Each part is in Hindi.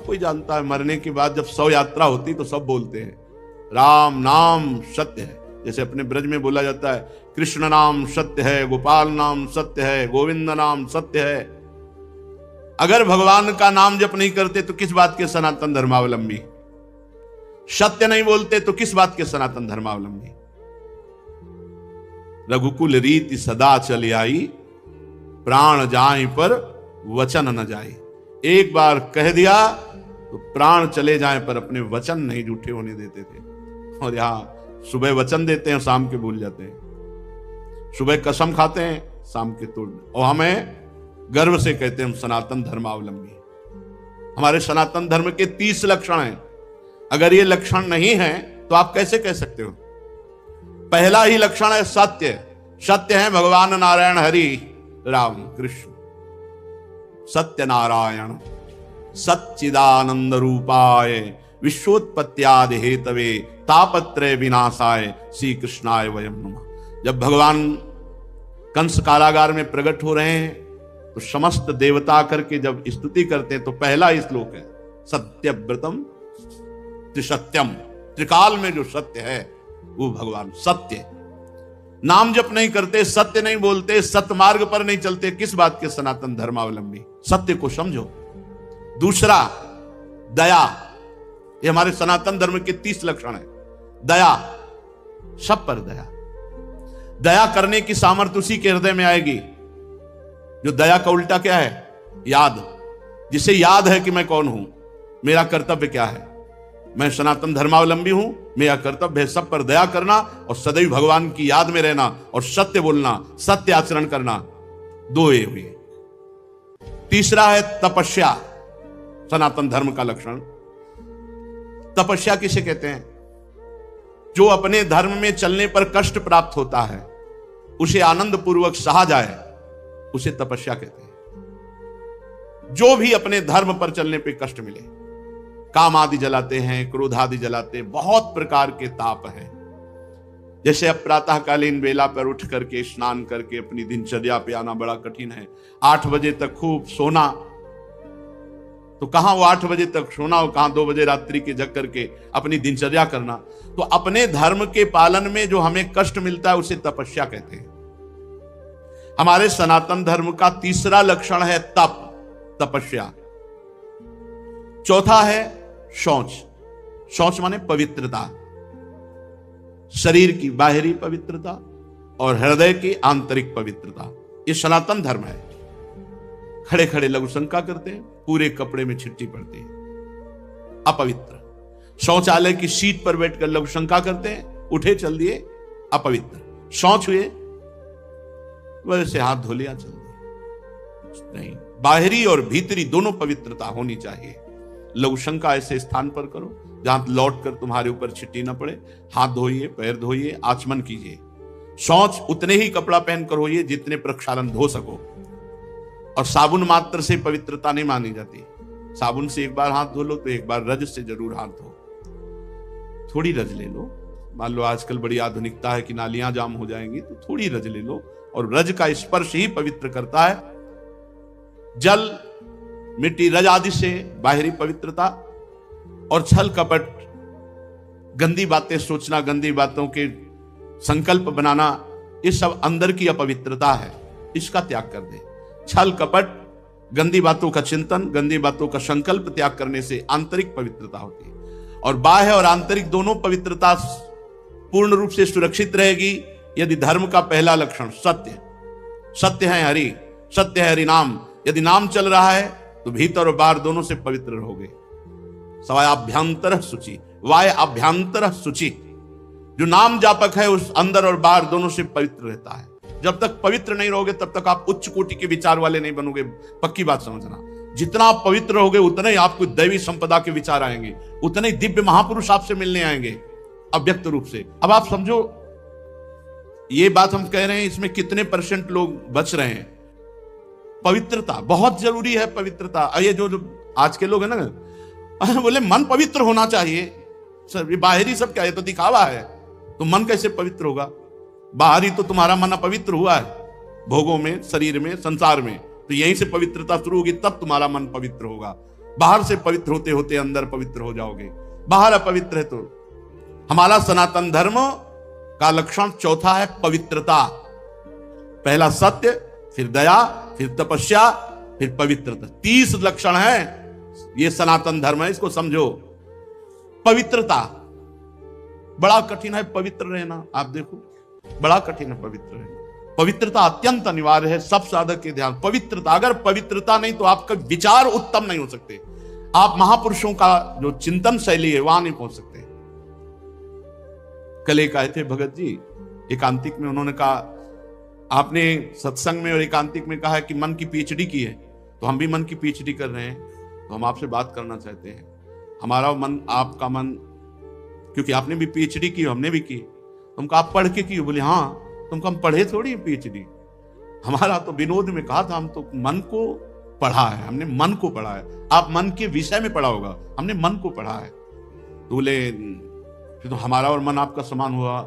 कोई जानता है, मरने के बाद जब शव यात्रा होती तो सब बोलते हैं राम नाम सत्य है। जैसे अपने ब्रज में बोला जाता है कृष्ण नाम सत्य है, गोपाल नाम सत्य है, गोविंद नाम सत्य है। अगर भगवान का नाम जप नहीं करते तो किस बात के सनातन धर्मावलंबी? सत्य नहीं बोलते तो किस बात के सनातन धर्मावलंबी? रघुकुल रीति सदा चली आई, प्राण जाए पर वचन न जाए। एक बार कह दिया तो प्राण चले जाए पर अपने वचन नहीं झूठे होने देते थे। और यहां सुबह वचन देते हैं, शाम के भूल जाते हैं। सुबह कसम खाते हैं, शाम के तोड़। और हमें गर्व से कहते हैं हम सनातन धर्मावलंबी। हमारे सनातन धर्म के 30 लक्षण हैं। अगर ये लक्षण नहीं है तो आप कैसे कह सकते हो? पहला ही लक्षण है सत्य। सत्य है भगवान नारायण हरि राम कृष्ण। सत्य नारायण सच्चिदानंद रूपाय विश्वोत्पत्त्यादि हेतवे तापत्रय विनाशाय श्री कृष्णाय वयम नमः। जब भगवान कंस कारागार में प्रकट हो रहे हैं तो समस्त देवता करके जब स्तुति करते हैं तो पहला ही श्लोक है सत्यव्रतम त्रिसत्यम। त्रिकाल में जो सत्य है वो भगवान सत्य। नाम जप नहीं करते, सत्य नहीं बोलते, सत्य मार्ग पर नहीं चलते, किस बात के सनातन धर्मावलंबी? सत्य को समझो। दूसरा दया। ये हमारे सनातन धर्म के 30 लक्षण है। दया, सब पर दया। दया करने की सामर्थ्य उसी के हृदय में आएगी जो दया का उल्टा क्या है? याद। जिसे याद है कि मैं कौन हूं, मेरा कर्तव्य क्या है, मैं सनातन धर्मावलंबी हूं, मेरा कर्तव्य है सब पर दया करना और सदैव भगवान की याद में रहना और सत्य बोलना, सत्य आचरण करना। दो ये हुए। तीसरा है तपस्या। सनातन धर्म का लक्षण तपस्या किसे कहते हैं? जो अपने धर्म में चलने पर कष्ट प्राप्त होता है उसे आनंद पूर्वक सहा जाए, उसे तपस्या कहते हैं। जो भी अपने धर्म पर चलने पर कष्ट मिले, काम आदि जलाते हैं, क्रोध आदि जलाते हैं, बहुत प्रकार के ताप हैं। जैसे अब प्रातःकालीन बेला पर उठ करके स्नान करके अपनी दिनचर्या पे आना बड़ा कठिन है। 8 बजे तक खूब सोना, तो कहां वो 8 बजे तक सोना और कहां 2 बजे रात्रि के जग करके अपनी दिनचर्या करना। तो अपने धर्म के पालन में जो हमें कष्ट मिलता है उसे तपस्या कहते हैं। हमारे सनातन धर्म का तीसरा लक्षण है तप, तपस्या। चौथा है शौच। शौच माने पवित्रता, शरीर की बाहरी पवित्रता और हृदय की आंतरिक पवित्रता। ये सनातन धर्म है। खड़े खड़े लघु शंका करते हैं, पूरे कपड़े में छिट्टी पड़ती है, अपवित्र। शौचालय की सीट पर बैठकर लघु शंका करते हैं, उठे चल दिए, अपवित्र। शौच हुए, वैसे हाथ धो लिया, चल दिए। नहीं, बाहरी और भीतरी दोनों पवित्रता होनी चाहिए। लघु शंका ऐसे स्थान पर करो जहां लौट कर तुम्हारे ऊपर छिट्टी न पड़े। हाथ धोइए, पैर धोइए, आचमन कीजिए। शौच उतने ही कपड़ा पहनकर होइए जितने प्रक्षालन धो सको। और साबुन मात्र से पवित्रता नहीं मानी जाती। साबुन से एक बार हाथ धो लो तो एक बार रज से जरूर हाथ धो। थोड़ी रज ले लो। मान लो आजकल बड़ी आधुनिकता है कि नालियां जाम हो जाएंगी, तो थोड़ी रज ले लो। और रज का स्पर्श ही पवित्र करता है। जल, मिट्टी, रज आदि से बाहरी पवित्रता। और छल कपट, गंदी बातें सोचना, गंदी बातों के संकल्प बनाना, ये सब अंदर की अपवित्रता है। इसका त्याग कर दे। छल कपट, गंदी बातों का चिंतन, गंदी बातों का संकल्प त्याग करने से आंतरिक पवित्रता होती है। और बाह्य और आंतरिक दोनों पवित्रता पूर्ण रूप से सुरक्षित रहेगी यदि धर्म का पहला लक्षण सत्य। सत्य है हरि, सत्य है हरि नाम। यदि नाम चल रहा है तो भीतर और बाहर दोनों से पवित्र रहोगे। सवायाभ्यंतर शुचि, वाय अभ्यंतर शुचि। जो नाम जापक है उस अंदर और बाहर दोनों से पवित्र रहता है। जब तक पवित्र नहीं रहोगे तब तक आप उच्च कोटि के विचार वाले नहीं बनोगे। पक्की बात समझना। जितना आप पवित्र रहोगे उतने ही आपको दैवी संपदा के विचार आएंगे, उतने ही दिव्य महापुरुष आपसे मिलने आएंगे अव्यक्त रूप से। अब आप समझो, ये बात हम कह रहे हैं, इसमें कितने % लोग बच रहे हैं? पवित्रता बहुत जरूरी है। पवित्रता, ये जो आज के लोग है ना, बोले मन पवित्र होना चाहिए। सर ये बाहरी सब क्या है, तो दिखावा है। तो मन कैसे पवित्र होगा? बाहरी तो तुम्हारा मन अपवित्र हुआ है, भोगों में, शरीर में, संसार में। तो यहीं से पवित्रता शुरू होगी, तब तुम्हारा मन पवित्र होगा। बाहर से पवित्र होते होते अंदर पवित्र हो जाओगे। बाहर अपवित्र है तो हमारा सनातन धर्म का लक्षण चौथा है पवित्रता। पहला सत्य, फिर दया, फिर तपस्या, फिर पवित्रता। 30 लक्षण है ये सनातन धर्म है, इसको समझो। पवित्रता बड़ा कठिन है पवित्र रहना। आप देखो बड़ा कठिन है पवित्र रहना। पवित्रता अत्यंत अनिवार्य है सब साधक के ध्यान। पवित्रता, अगर पवित्रता नहीं तो आपका विचार उत्तम नहीं हो सकते। आप महापुरुषों का जो चिंतन शैली है वहां नहीं पहुंच सकते। कल एक आए थे भगत जी एकांतिक में, उन्होंने कहा आपने सत्संग में और एकांतिक में कहा है कि मन की पीएचडी की है, तो हम भी मन की पीएचडी कर रहे हैं, तो हम आपसे बात करना चाहते हैं। हमारा मन, आपका मन, क्योंकि आपने भी पीएचडी की, हमने भी की। तुमको आप पढ़ के की? बोले हाँ। तुमको हम पढ़े थोड़ी पीएचडी, हमारा तो विनोद में कहा था, हम तो मन को पढ़ा है, हमने मन को पढ़ा है। आप मन के विषय में पढ़ा होगा, हमने मन को पढ़ा है। तो बोले फिर तो हमारा और मन आपका समान हुआ।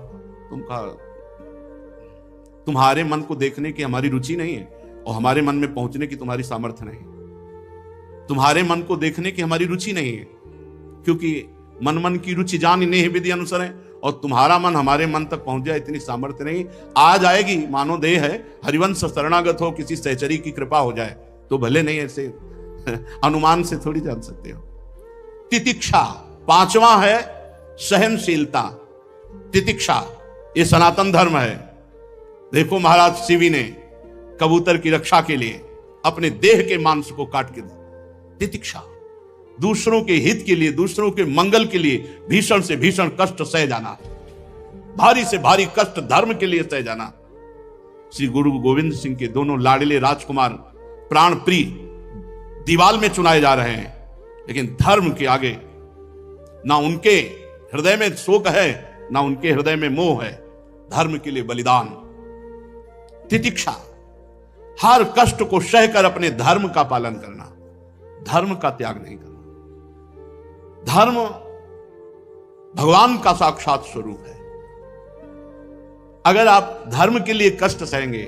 तुम्हारे मन को देखने की हमारी रुचि नहीं है और हमारे मन में पहुंचने की तुम्हारी सामर्थ्य नहीं है। तुम्हारे मन को देखने की हमारी रुचि नहीं है, क्योंकि मन की रुचि जान नहीं विधि अनुसार है, और तुम्हारा मन हमारे मन तक पहुंच जाए इतनी सामर्थ्य नहीं। आ जाएगी, मानो देह है, हरिवंश शरणागत हो, किसी सहचरी की कृपा हो जाए तो भले, नहीं ऐसे अनुमान से थोड़ी जान सकते हो। तितिक्षा, पांचवा है सहनशीलता। तितिक्षा ये सनातन धर्म है। देखो महाराज शिवी ने कबूतर की रक्षा के लिए अपने देह के मांस को काट के दिया। तितिक्षा, दूसरों के हित के लिए, दूसरों के मंगल के लिए भीषण से भीषण कष्ट सह जाना, भारी से भारी कष्ट धर्म के लिए सह जाना। श्री गुरु गोविंद सिंह के दोनों लाडले राजकुमार प्राण प्रिय दीवाल में चुनाए जा रहे हैं, लेकिन धर्म के आगे ना उनके हृदय में शोक है, ना उनके हृदय में मोह है। धर्म के लिए बलिदान। तितिक्षा, हर कष्ट को सहकर अपने धर्म का पालन करना, धर्म का त्याग नहीं करना। धर्म भगवान का साक्षात स्वरूप है। अगर आप धर्म के लिए कष्ट सहेंगे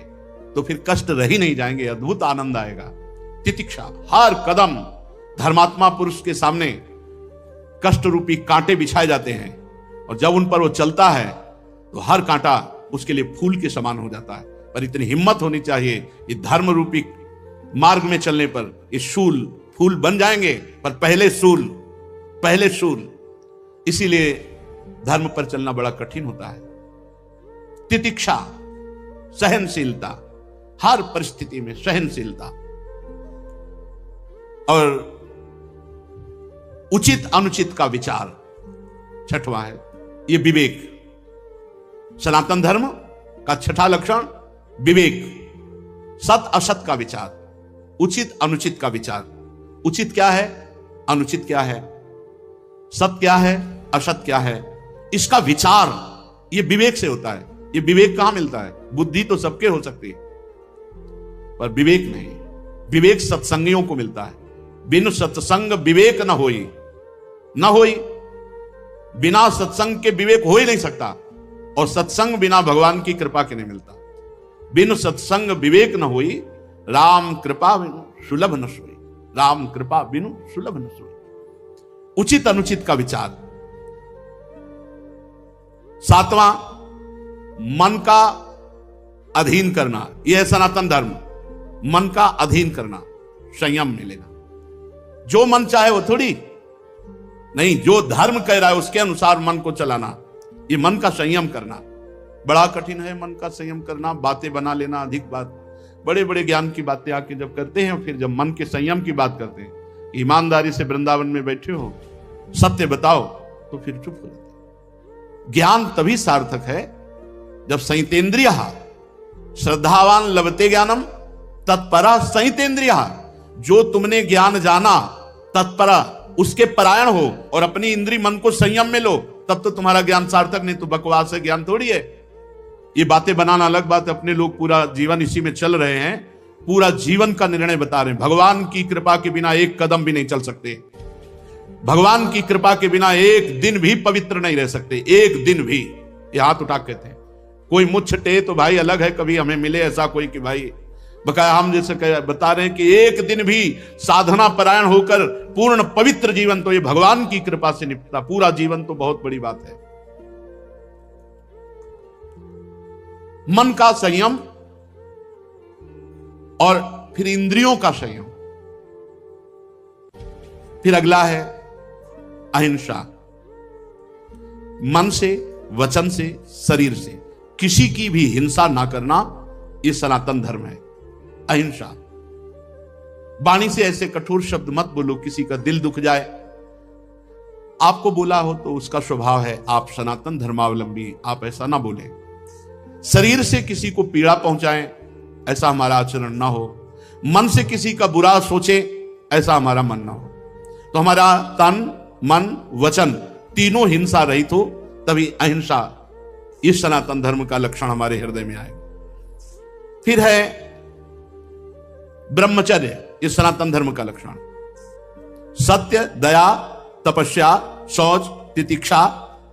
तो फिर कष्ट रह ही नहीं जाएंगे, अद्भुत आनंद आएगा। तितिक्षा, हर कदम धर्मात्मा पुरुष के सामने कष्ट रूपी कांटे बिछाए जाते हैं, और जब उन पर वो चलता है तो हर कांटा उसके लिए फूल के समान हो जाता है। पर इतनी हिम्मत होनी चाहिए, ये धर्म रूपी मार्ग में चलने पर ये शूल फूल बन जाएंगे, पर पहले शूल। इसीलिए धर्म पर चलना बड़ा कठिन होता है। तितिक्षा, सहनशीलता, हर परिस्थिति में सहनशीलता। और उचित अनुचित का विचार छठवां है, ये विवेक। सनातन धर्म का छठा लक्षण विवेक, सत असत का विचार, उचित अनुचित का विचार। उचित क्या है, अनुचित क्या है, सत क्या है, असत क्या है, इसका विचार ये विवेक से होता है। ये विवेक कहां मिलता है? बुद्धि तो सबके हो सकती है, पर विवेक नहीं। विवेक सत्संगियों को मिलता है। बिन सत्संग विवेक न होई। बिना सत्संग के विवेक हो ही नहीं सकता, और सत्संग बिना भगवान की कृपा के नहीं मिलता। बिन सत्संग विवेक न होई, राम कृपा बिनु सुलभ न सोई। राम कृपा बिनु सुलभ न सोई। उचित अनुचित का विचार। सातवां, मन का अधीन करना। यह है सनातन धर्म। मन का अधीन करना, संयम मिलेगा। जो मन चाहे वो थोड़ी नहीं, जो धर्म कह रहा है उसके अनुसार मन को चलाना, ये मन का संयम करना बड़ा कठिन है। मन का संयम करना, बातें बना लेना, अधिक बात, बड़े बड़े ज्ञान की बातें आके जब करते हैं, फिर जब मन के संयम की बात करते हैं, ईमानदारी से वृंदावन में बैठे हो, सत्य बताओ, तो फिर चुप हो जाते। ज्ञान तभी सार्थक है जब संयतेंद्रिय, श्रद्धावान लभते ज्ञानम तत्परा संयतेंद्रिय। जो तुमने ज्ञान जाना, तत्परा उसके परायण हो और अपनी इंद्रिय मन को संयम में लो, तब तो तुम्हारा ज्ञान सार्थक। नहीं तो बकवास है, ज्ञान थोड़ी है। ये बातें बनाना अलग बात है। अपने लोग पूरा जीवन इसी में चल रहे हैं, पूरा जीवन का निर्णय बता रहे हैं। भगवान की कृपा के बिना एक कदम भी नहीं चल सकते। भगवान की कृपा के बिना एक दिन भी पवित्र नहीं रह सकते, एक दिन भी। ये हाथ उठा के थे, कोई मुझ टे तो भाई अलग है, कभी हमें मिले ऐसा कोई कि भाई बकाया हम जैसे बता रहे हैं कि एक दिन भी साधना परायण होकर पूर्ण पवित्र जीवन तो ये भगवान की कृपा से निपटा, पूरा जीवन तो बहुत बड़ी बात है। मन का संयम और फिर इंद्रियों का संयम। फिर अगला है अहिंसा। मन से, वचन से, शरीर से किसी की भी हिंसा ना करना, यह सनातन धर्म है। अहिंसा। वाणी से ऐसे कठोर शब्द मत बोलो किसी का दिल दुख जाए। आपको बोला हो तो उसका स्वभाव है, आप सनातन धर्मावलंबी, आप ऐसा ना बोलें। शरीर से किसी को पीड़ा पहुंचाएं, ऐसा हमारा आचरण ना हो। मन से किसी का बुरा सोचे, ऐसा हमारा मन ना हो। तो हमारा तन, मन, वचन तीनों हिंसा रहित हो, तभी अहिंसा इस सनातन धर्म का लक्षण हमारे हृदय में आएगा। फिर है ब्रह्मचर्य, इस सनातन धर्म का लक्षण। सत्य, दया, तपस्या, शौच, तितिक्षा,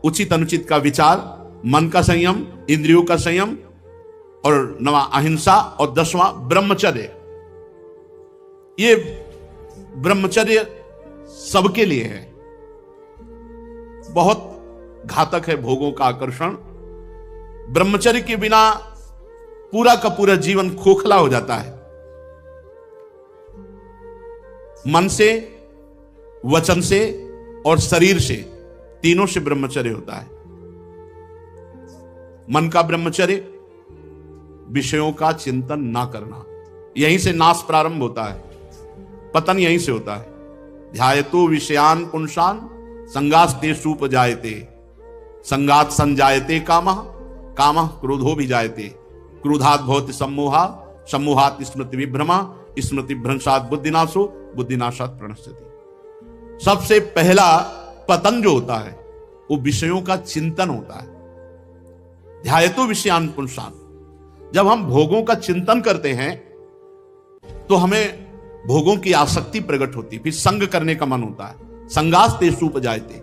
उचित अनुचित का विचार, मन का संयम, इंद्रियों का संयम, और 9वां अहिंसा, और 10वां ब्रह्मचर्य। ये ब्रह्मचर्य सबके लिए है। बहुत घातक है भोगों का आकर्षण। ब्रह्मचर्य के बिना पूरा का पूरा जीवन खोखला हो जाता है। मन से, वचन से और शरीर से, तीनों से ब्रह्मचर्य होता है। मन का ब्रह्मचर्य, विषयों का चिंतन ना करना। यहीं से नाश प्रारंभ होता है, पतन यहीं से होता है। ध्यायतो विषयान पुंसान संगास्ते सूपजायते, संगात संजायते कामः, कामः क्रोधो विजायते, क्रोधात् भवति सम्मोहा, सम्मोहात् स्मृति विभ्रमा, स्मृति भ्रंशात् बुद्धिनाशो, बुद्धिनाशात् प्रणश्यति। सबसे पहला पतन जो होता है वो विषयों का चिंतन होता है। ध्यायतो विषयान पुंसान। जब हम भोगों का चिंतन करते हैं तो हमें भोगों की आसक्ति प्रकट होती, फिर संग करने का मन होता है। संगास्ते सूपजायते।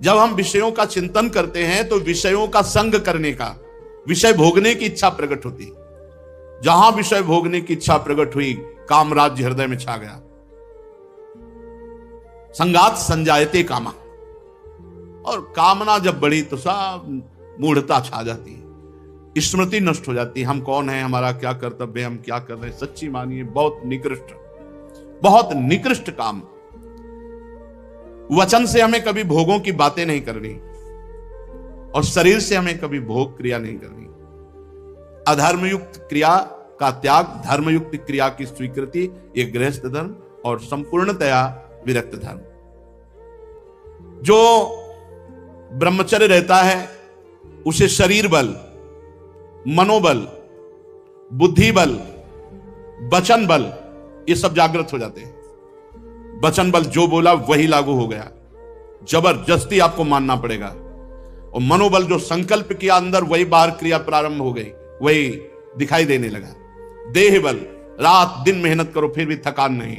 जब हम विषयों का चिंतन करते हैं तो विषयों का संग करने का, विषय भोगने की इच्छा प्रकट होती। जहां विषय भोगने की इच्छा प्रकट हुई, काम राज्य हृदय में छा गया। संगात संजायते कामा। और कामना जब बढ़ी तो सब मूढ़ता छा जाती है, स्मृति नष्ट हो जाती है। हम कौन है, हमारा क्या कर्तव्य है, हम क्या कर रहे हैं। सच्ची मानिए बहुत निकृष्ट काम। वचन से हमें कभी भोगों की बातें नहीं करनी, और शरीर से हमें कभी भोग क्रिया नहीं करनी। अधर्मयुक्त क्रिया का त्याग, धर्मयुक्त क्रिया की स्वीकृति, ये गृहस्थ धर्म और संपूर्णतया विरक्त धर्म। जो ब्रह्मचर्य रहता है उसे शरीर बल, मनोबल, बुद्धि बल, वचन बल, ये सब जागृत हो जाते हैं। वचन बल जो बोला वही लागू हो गया, जबरदस्ती आपको मानना पड़ेगा। और मनोबल जो संकल्प किया अंदर, वही बाहर क्रिया प्रारंभ हो गई, वही दिखाई देने लगा। देह बल, रात दिन मेहनत करो फिर भी थकान नहीं।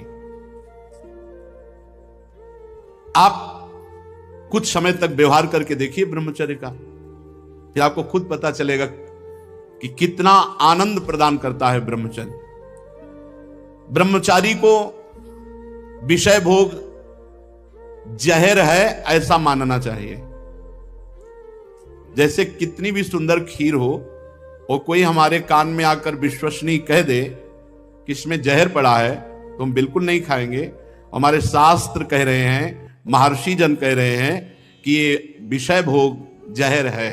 आप कुछ समय तक व्यवहार करके देखिए ब्रह्मचर्य का, फिर आपको खुद पता चलेगा कि कितना आनंद प्रदान करता है ब्रह्मचर्य। ब्रह्मचारी को विषय भोग जहर है ऐसा मानना चाहिए। जैसे कितनी भी सुंदर खीर हो और कोई हमारे कान में आकर विश्वसनीय कह दे कि इसमें जहर पड़ा है, तो हम बिल्कुल नहीं खाएंगे। हमारे शास्त्र कह रहे हैं, महर्षि जन कह रहे हैं कि ये विषय भोग जहर है,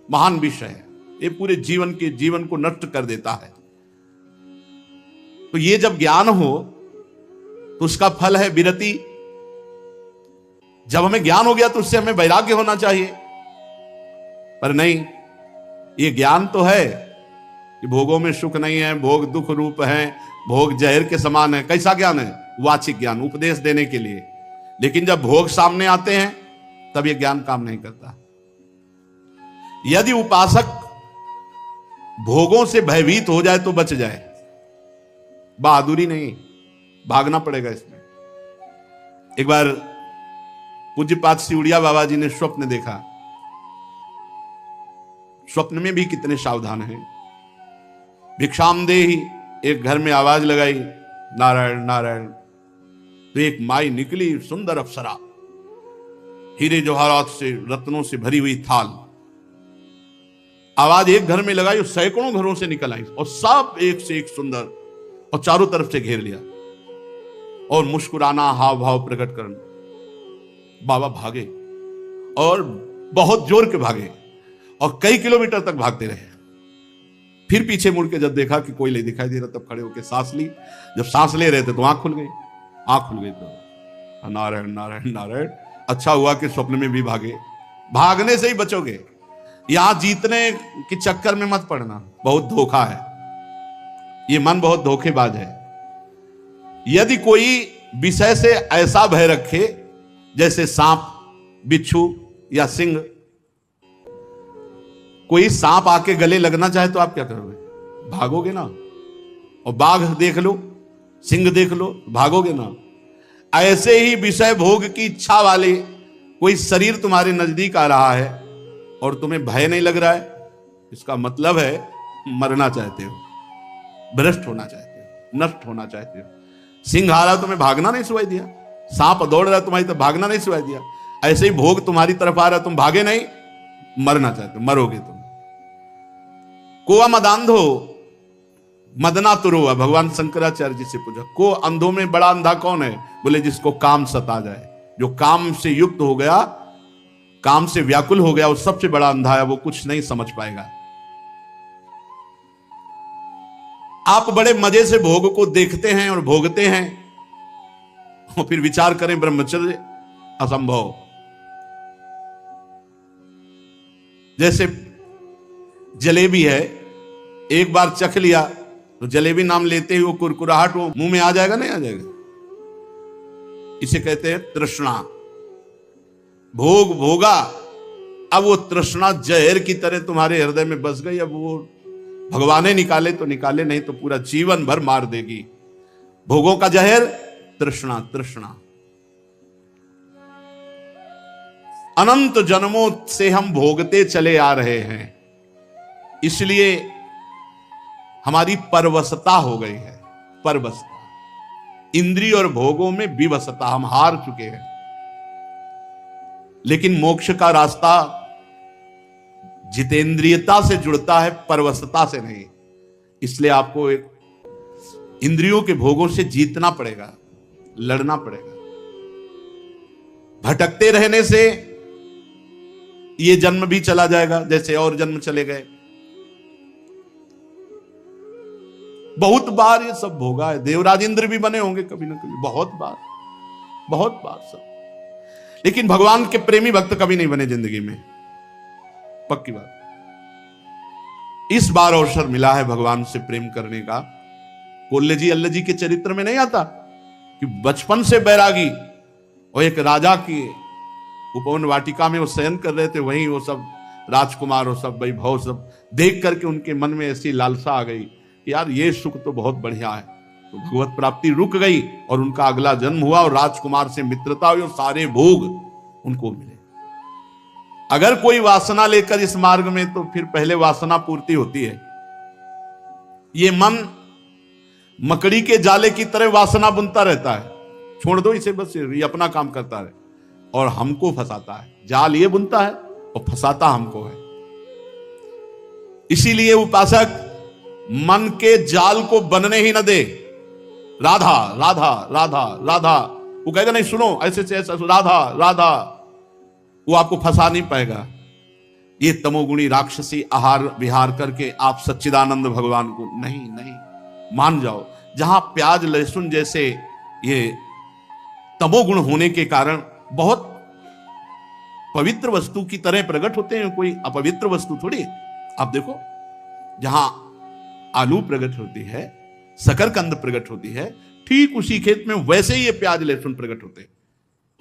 महान विषय है, ये पूरे जीवन को नष्ट कर देता है। तो ये जब ज्ञान हो तो उसका फल है विरति। जब हमें ज्ञान हो गया तो उससे हमें वैराग्य होना चाहिए, पर नहीं, ये ज्ञान तो है कि भोगों में सुख नहीं है, भोग दुख रूप है, भोग जहर के समान है। कैसा ज्ञान है? वाचिक ज्ञान, उपदेश देने के लिए। लेकिन जब भोग सामने आते हैं तब ये ज्ञान काम नहीं करता। यदि उपासक भोगों से भयभीत हो जाए तो बच जाए, बहादुरी नहीं, भागना पड़ेगा इसमें। एक बार पूज्यपाद सिउड़िया बाबा जी ने स्वप्न देखा। स्वप्न में भी कितने सावधान हैं। भिक्षाम देहि, एक घर में आवाज लगाई, नारायण नारायण। तो एक माई निकली, सुंदर अप्सरा, हीरे जवाहरात से, रत्नों से भरी हुई थाल। आवाज एक घर में लगाई, सैकड़ों घरों से निकल आई और सब एक से एक सुंदर, और चारों तरफ से घेर लिया और मुस्कुराना, हाव भाव प्रकट करना। बाबा भागे और बहुत जोर के भागे और कई किलोमीटर तक भागते रहे। फिर पीछे मुड़ के जब देखा कि कोई नहीं दिखाई दे रहा, तब खड़े होकर सांस ली। जब सांस ले रहे थे तो आंख खुल गई। आंख खुल गई तो नारायण नारायण नारायण। अच्छा हुआ कि स्वप्न में भी भागे। भागने से ही बचोगे, यहां जीतने के चक्कर में मत पड़ना, बहुत धोखा है। ये मन बहुत धोखेबाज है। यदि कोई विषय से ऐसा भय रखे जैसे सांप, बिच्छू या सिंह, कोई सांप आके गले लगना चाहे तो आप क्या करोगे? भागोगे ना। और बाघ देख लो, सिंह देख लो, भागोगे ना। ऐसे ही विषय भोग की इच्छा वाले कोई शरीर तुम्हारे नजदीक आ रहा है और तुम्हें भय नहीं लग रहा है, इसका मतलब है मरना चाहते हो, भ्रष्ट होना चाहते हो, नष्ट होना चाहते हो। सिंह आ रहा तुम्हें भागना नहीं सुनाई दिया, सांप दौड़ रहा तुम्हारी तरफ भागना नहीं सुनाई दिया, ऐसे ही भोग तुम्हारी तरफ आ रहा तुम भागे नहीं, मरना चाहते हो, मरोगे तुम। कोआ मदांधो मदना तुरुआ, भगवान शंकराचार्य जी से पूछा, को अंधों में बड़ा अंधा कौन है? बोले जिसको काम सता जाए, जो काम से युक्त हो गया, काम से व्याकुल हो गया, वो सबसे बड़ा अंधा है, वो कुछ नहीं समझ पाएगा। आप बड़े मजे से भोग को देखते हैं और भोगते हैं और फिर विचार करें ब्रह्मचर्य असंभव। जैसे जलेबी है, एक बार चख लिया तो जलेबी नाम लेते ही वो कुरकुराहट वो मुंह में आ जाएगा, नहीं आ जाएगा? इसे कहते हैं तृष्णा। भोग भोगा, अब वो तृष्णा जहर की तरह तुम्हारे हृदय में बस गई। अब वो भगवान ने निकाले तो निकाले, नहीं तो पूरा जीवन भर मार देगी। भोगों का जहर तृष्णा। तृष्णा अनंत जन्मों से हम भोगते चले आ रहे हैं, इसलिए हमारी परवशता हो गई है। परवशता, इंद्रिय और भोगों में विवशता, हम हार चुके हैं। लेकिन मोक्ष का रास्ता जितेंद्रियता से जुड़ता है, परवशता से नहीं। इसलिए आपको इंद्रियों के भोगों से जीतना पड़ेगा, लड़ना पड़ेगा। भटकते रहने से ये जन्म भी चला जाएगा, जैसे और जन्म चले गए। बहुत बार ये सब भोगा है, देवराज इंद्र भी बने होंगे कभी ना कभी, बहुत बार, बहुत बार सब। लेकिन भगवान के प्रेमी भक्त कभी नहीं बने जिंदगी में, पक्की बात। इस बार अवसर मिला है भगवान से प्रेम करने का। कोल्ले जी अल्लाह जी के चरित्र में नहीं आता कि बचपन से बैरागी, और एक राजा की उपवन वाटिका में वो शयन कर रहे थे, वहीं वो सब राजकुमार और सब वैभव सब देख करके उनके मन में ऐसी लालसा आ गई कि यार ये सुख तो बहुत बढ़िया है। तो भगवत प्राप्ति रुक गई और उनका अगला जन्म हुआ और राजकुमार से मित्रता हुई और सारे भोग उनको मिले। अगर कोई वासना लेकर इस मार्ग में, तो फिर पहले वासना पूर्ति होती है। ये मन मकड़ी के जाले की तरह वासना बुनता रहता है, छोड़ दो इसे, बस ये अपना काम करता है और हमको फंसाता है। जाल ये बुनता है और फंसाता हमको है। इसीलिए उपासक मन के जाल को बनने ही न दे। राधा राधा राधा राधा, वो कहेगा नहीं सुनो ऐसे से ऐसा, राधा राधा, वो आपको फंसा नहीं पाएगा। ये तमोगुणी राक्षसी आहार विहार करके आप सच्चिदानंद भगवान को नहीं नहीं मान जाओ। जहां प्याज लहसुन जैसे ये तमोगुण होने के कारण बहुत पवित्र वस्तु की तरह प्रकट होते हैं, कोई अपवित्र वस्तु थोड़ी। आप देखो, जहां आलू प्रकट होती है, शकरकंद प्रकट होती है, ठीक उसी खेत में वैसे ही ये प्याज लहसुन प्रकट होते हैं।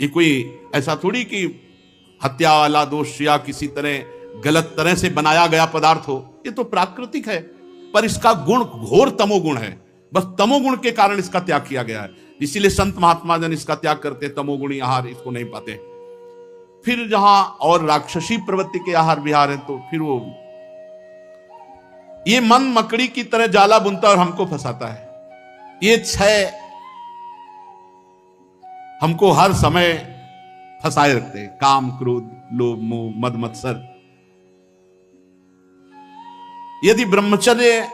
ये कोई ऐसा थोड़ी कि हत्या वाला दोष या किसी तरह गलत तरह से बनाया गया पदार्थ हो। ये तो प्राकृतिक है, पर इसका गुण घोर तमोगुण है। बस तमोगुण के कारण इसका त्याग किया गया है। इसीलिए संत महात्मा जन इसका त्याग करते, तमोगुणी आहार इसको नहीं पाते। फिर जहां और राक्षसी प्रवृत्ति के आहार विहार है, तो फिर वो ये मन मकड़ी की तरह जाला बुनता और हमको फंसाता है। ये छह हमको हर समय फंसाए रखते हैं, काम, क्रोध, लोभ, मोह, मद, मत्सर। यदि ब्रह्मचर्य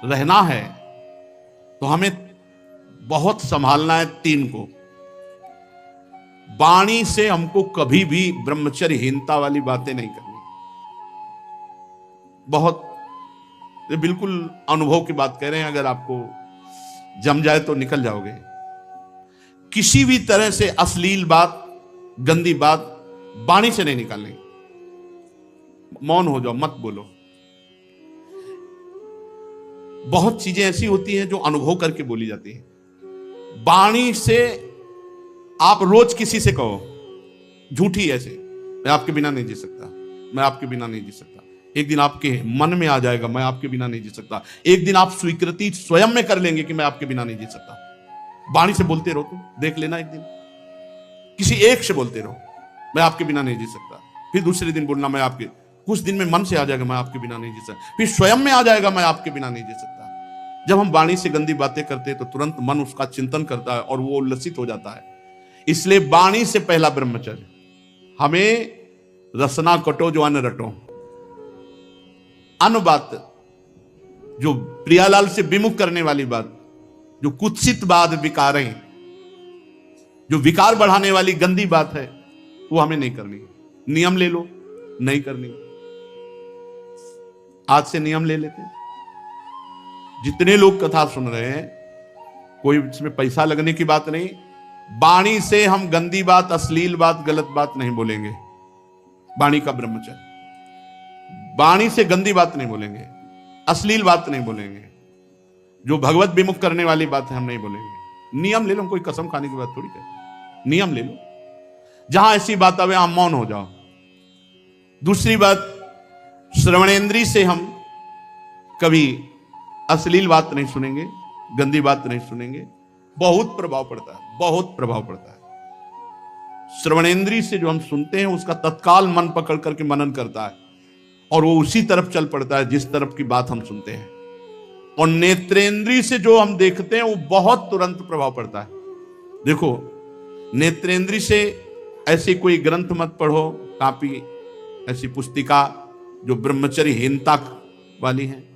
रहना है तो हमें बहुत संभालना है तीन को। वाणी से हमको कभी भी ब्रह्मचर्यहीनता वाली बातें नहीं करनी। बहुत ये बिल्कुल अनुभव की बात कह रहे हैं, अगर आपको जम जाए तो निकल जाओगे। किसी भी तरह से अश्लील बात, गंदी बात वाणी से नहीं निकालनी। मौन हो जाओ, मत बोलो। बहुत चीजें ऐसी होती हैं जो अनुभव करके बोली जाती हैं। वाणी से आप रोज किसी से कहो झूठी ऐसे, मैं आपके बिना नहीं जी सकता, मैं आपके बिना नहीं जी सकता। एक दिन आपके मन में आ जाएगा मैं आपके बिना नहीं जी सकता। एक दिन आप स्वीकृति स्वयं में कर लेंगे कि मैं आपके बिना नहीं जी सकता। वाणी से बोलते रहो, तुम देख लेना, एक दिन किसी एक से बोलते रहो मैं आपके बिना नहीं जी सकता। फिर दूसरे दिन बोलना मैं आपके, कुछ दिन में मन से आ जाएगा मैं आपके बिना नहीं जी सकता। फिर स्वयं में आ जाएगा मैं आपके बिना नहीं जी सकता। जब हम वाणी से गंदी बातें करते हैं तो तुरंत मन उसका चिंतन करता है और वो उल्लसित हो जाता है। इसलिए वाणी से पहला ब्रह्मचर्य। हमें रसना कटो जो अन्न रटो। अन्न बात, जो प्रियालाल से विमुख करने वाली बात, जो कुत्सित बात, विकारें, जो विकार बढ़ाने वाली गंदी बात है, वो हमें नहीं करनी। नियम ले लो, नहीं करनी। आज से नियम ले लेते हैं। जितने लोग कथा सुन रहे हैं, कोई इसमें पैसा लगने की बात नहीं। वाणी से हम गंदी बात, अश्लील बात, गलत बात नहीं बोलेंगे। वाणी का ब्रह्मचर्य। वाणी से गंदी बात नहीं बोलेंगे, अश्लील बात नहीं बोलेंगे, जो भगवत विमुख करने वाली बात है हम नहीं बोलेंगे। नियम ले लो, कोई कसम खाने की बात थोड़ी है। नियम ले लो, जहां ऐसी बात आवे हम मौन हो जाओ। दूसरी बात, श्रवणेंद्री से हम कभी अश्लील बात नहीं सुनेंगे, गंदी बात नहीं सुनेंगे। बहुत प्रभाव पड़ता है, बहुत प्रभाव पड़ता है। श्रवणेंद्री से जो हम सुनते हैं उसका तत्काल मन पकड़ करके मनन करता है और वो उसी तरफ चल पड़ता है जिस तरफ की बात हम सुनते हैं। और नेत्रेंद्री से जो हम देखते हैं वो बहुत तुरंत प्रभाव पड़ता है। देखो, नेत्रेंद्री से ऐसी कोई ग्रंथ मत पढ़ो, कॉपी, ऐसी पुस्तिका जो ब्रह्मचर्यहीनता वाली है।